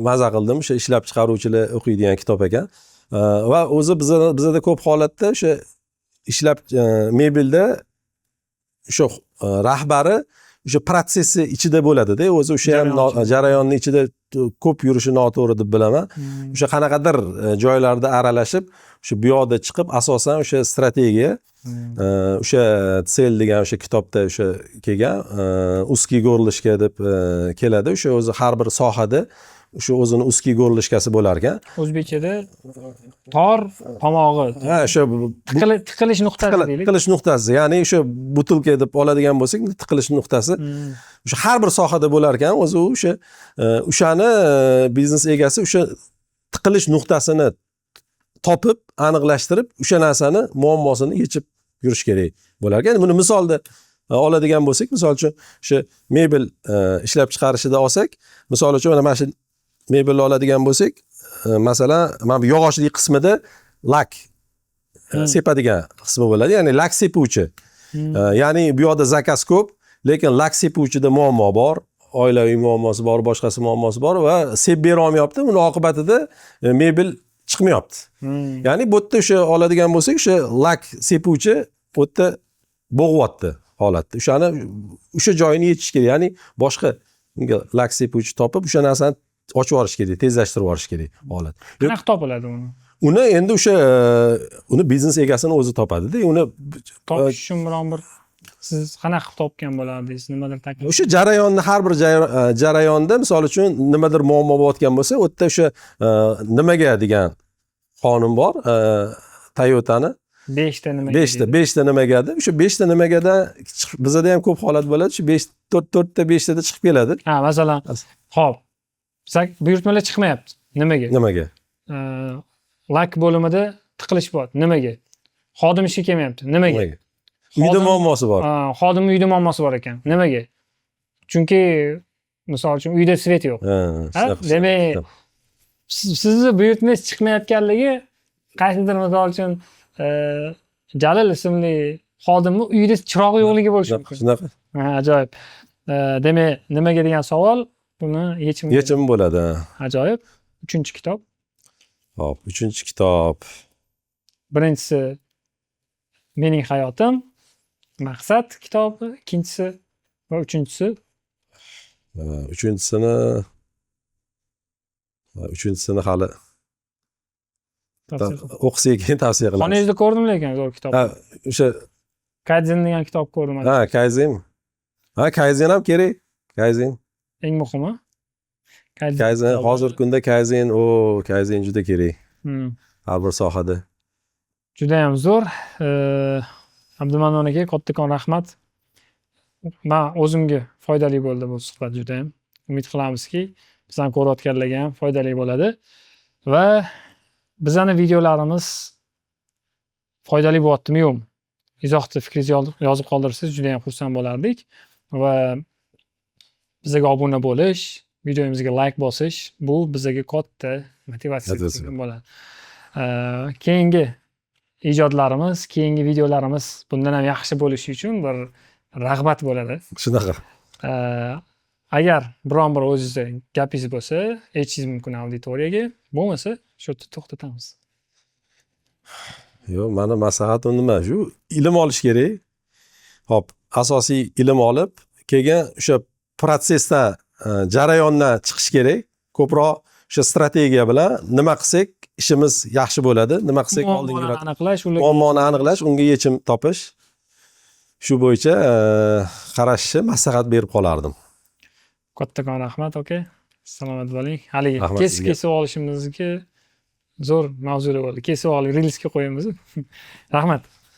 Speaker 3: maza qildim. O'sha ishlab chiqaruvchilar o'qiydigan kitob ekan. Va o'zi bizada ko'p holatda o'sha ishlab mebelda o'sha rahbari o'sha protsessi ichida bo'ladi-da, o'zi o'sha ham jarayonni ichida ko'p yurishi noto'g'ri deb bilaman. O'sha qanaqadir joylarda aralashib, o'sha bu yoqda chiqib, asosan o'sha strategiya, o'sha Tsel degan o'sha kitobda o'sha kelgan, узкий горлышко deb keladi. O'sha o'zi har bir sohada o'sha o'zini узкий горлышкасы bo'lar ekan.
Speaker 1: O'zbekchada tor tomog'i.
Speaker 3: Ha, o'sha
Speaker 1: tiqilish nuqtasi deylik.
Speaker 3: Tiqilish nuqtasi, ya'ni o'sha butilka deb oladigan bo'lsak, tiqilish nuqtasi o'sha har bir sohada bo'lar ekan. O'zi o'sha o'shani biznes egasi o'sha tiqilish nuqtasini topib, aniqlashtirib, o'sha narsani muammosini yechib yurish kerak bo'lar ekan. Buni misolda oladigan bo'lsak, misol uchun o'sha mebel ishlab chiqarishida olsak, misol uchun mana shu mebelni oladigan bo'lsak, masalan, mana bu yog'ochlik qismida lak sepadigan qismi bo'ladi, ya'ni lak sepuvchi. Ya'ni bu yoqda zakaz ko'p, lekin lak sepuvchida muammo bor, oilaviy muammosi bor, boshqasi muammosi bor va sep bera olmayapti. Buning oqibatida mebel chiqmayapti. Ya'ni bu yerda o'sha oladigan bo'lsak, o'sha lak sepuvchi bu yerda bo'g'yapti holatda. O'sha joyini yechish kerak. Ya'ni boshqa unga lak sepuvchi topib, o'sha narsani ochib yuborish kerak, tezlashtirib yuborish kerak holat.
Speaker 1: Qanaqa topiladi uni?
Speaker 3: Uni endi o'sha uni biznes egasini o'zi topadi-da. Uni
Speaker 1: topish uchun biron bir siz qanaqa topgan bo'lardingiz? Nimadir taklif?
Speaker 3: O'sha jarayonni har bir jarayonda, misol uchun nimadir muammo bo'layotgan bo'lsa, u yerda o'sha nimaga degan qonun bor, Toyota'ni
Speaker 1: 5 ta nimaga?
Speaker 3: 5 ta nimagada, o'sha 5 ta nimagada bizada ham ko'p holat bo'ladi. Shu 4 ta 5 tada chiqib keladi.
Speaker 1: Ha, masalan, xo'p. Buyurtmalar chiqmayapti. Nimaga? Lak bo'limida tiqilish bor. Nimaga? Xodim ishga kelmayapti. Nimaga?
Speaker 3: Uyda muammosi bor.
Speaker 1: Xodimning uyda muammosi bor ekan. Nimaga? Chunki misol uchun uyda svet yo'q. Demak, sizni buyurtmangiz chiqmayotganligi qaysidir misol uchun Jalil ismli xodimni uyida chirog'i yo'qligi bo'lishi mumkin.
Speaker 3: Shunaqa.
Speaker 1: Ajoyib. Demak, nimaga degan savol buni yechim
Speaker 3: bo'ladi.
Speaker 1: Ajoyib. 3-kitob.
Speaker 3: Hop, 3-kitob.
Speaker 1: Birinchisi mening hayotim, maqsad kitobi, ikkinchisi va uchinchisi.
Speaker 3: Uchinchisini hali o'qisa keyin tavsiya qilamiz.
Speaker 1: Xonangizda ko'rdim lekin zo'r kitob.
Speaker 3: O'sha
Speaker 1: Kaizen degan kitob ko'rdim.
Speaker 3: Kaizen. Kaizen ham kerak. Kaizen.
Speaker 1: Eng muhimi.
Speaker 3: Kaizen hozirgi kunda Kaizen juda kerak. Har bir sohada.
Speaker 1: Juda ham zo'r. Abdumannon aka, kattakon rahmat. Men o'zimga foydali bo'ldi bu suhbat juda ham. Umid qilamizki, bizani ko'rayotganlarga ham foydali bo'ladi va bizani videolarimiz foydali bo'lyaptimi yo'qmi? Izohda fikringizni yozib qoldirsangiz juda ham xursand bo'lardik va bizga obuna bo'lish, videomizga like bosish bu bizga katta motivatsiya bo'ladi. Keyingi ijodlarimiz, keyingi videolarimiz bundan ham yaxshi bo'lishi uchun bir rag'bat bo'ladi.
Speaker 3: Shunaqa.
Speaker 1: Agar biron bir o'zingizda gapingiz bo'lsa, aytishingiz mumkin auditoriyaga. Bo'lmasa, shu yerda to'xtatamiz.
Speaker 3: Yo'q, meni maslahatim nima? Shu ilm olish kerak. Hop, asosiy ilm olib, keyin o'sha protsessdan, jarayondan chiqish kerak. Ko'proq o'sha strategiya bilan nima qilsak ishimiz yaxshi bo'ladi, nima qilsak oldinga yuradi. Muammoni aniqlash, unga yechim topish. Shu bo'yicha qarashni maslahat berib qolardim.
Speaker 1: Kattakon rahmat aka. Salomat bo'ling. Haligi kesib olishimizga zo'r mavzular bo'ldi. Kesib olib rilsga qo'yamiz. Rahmat.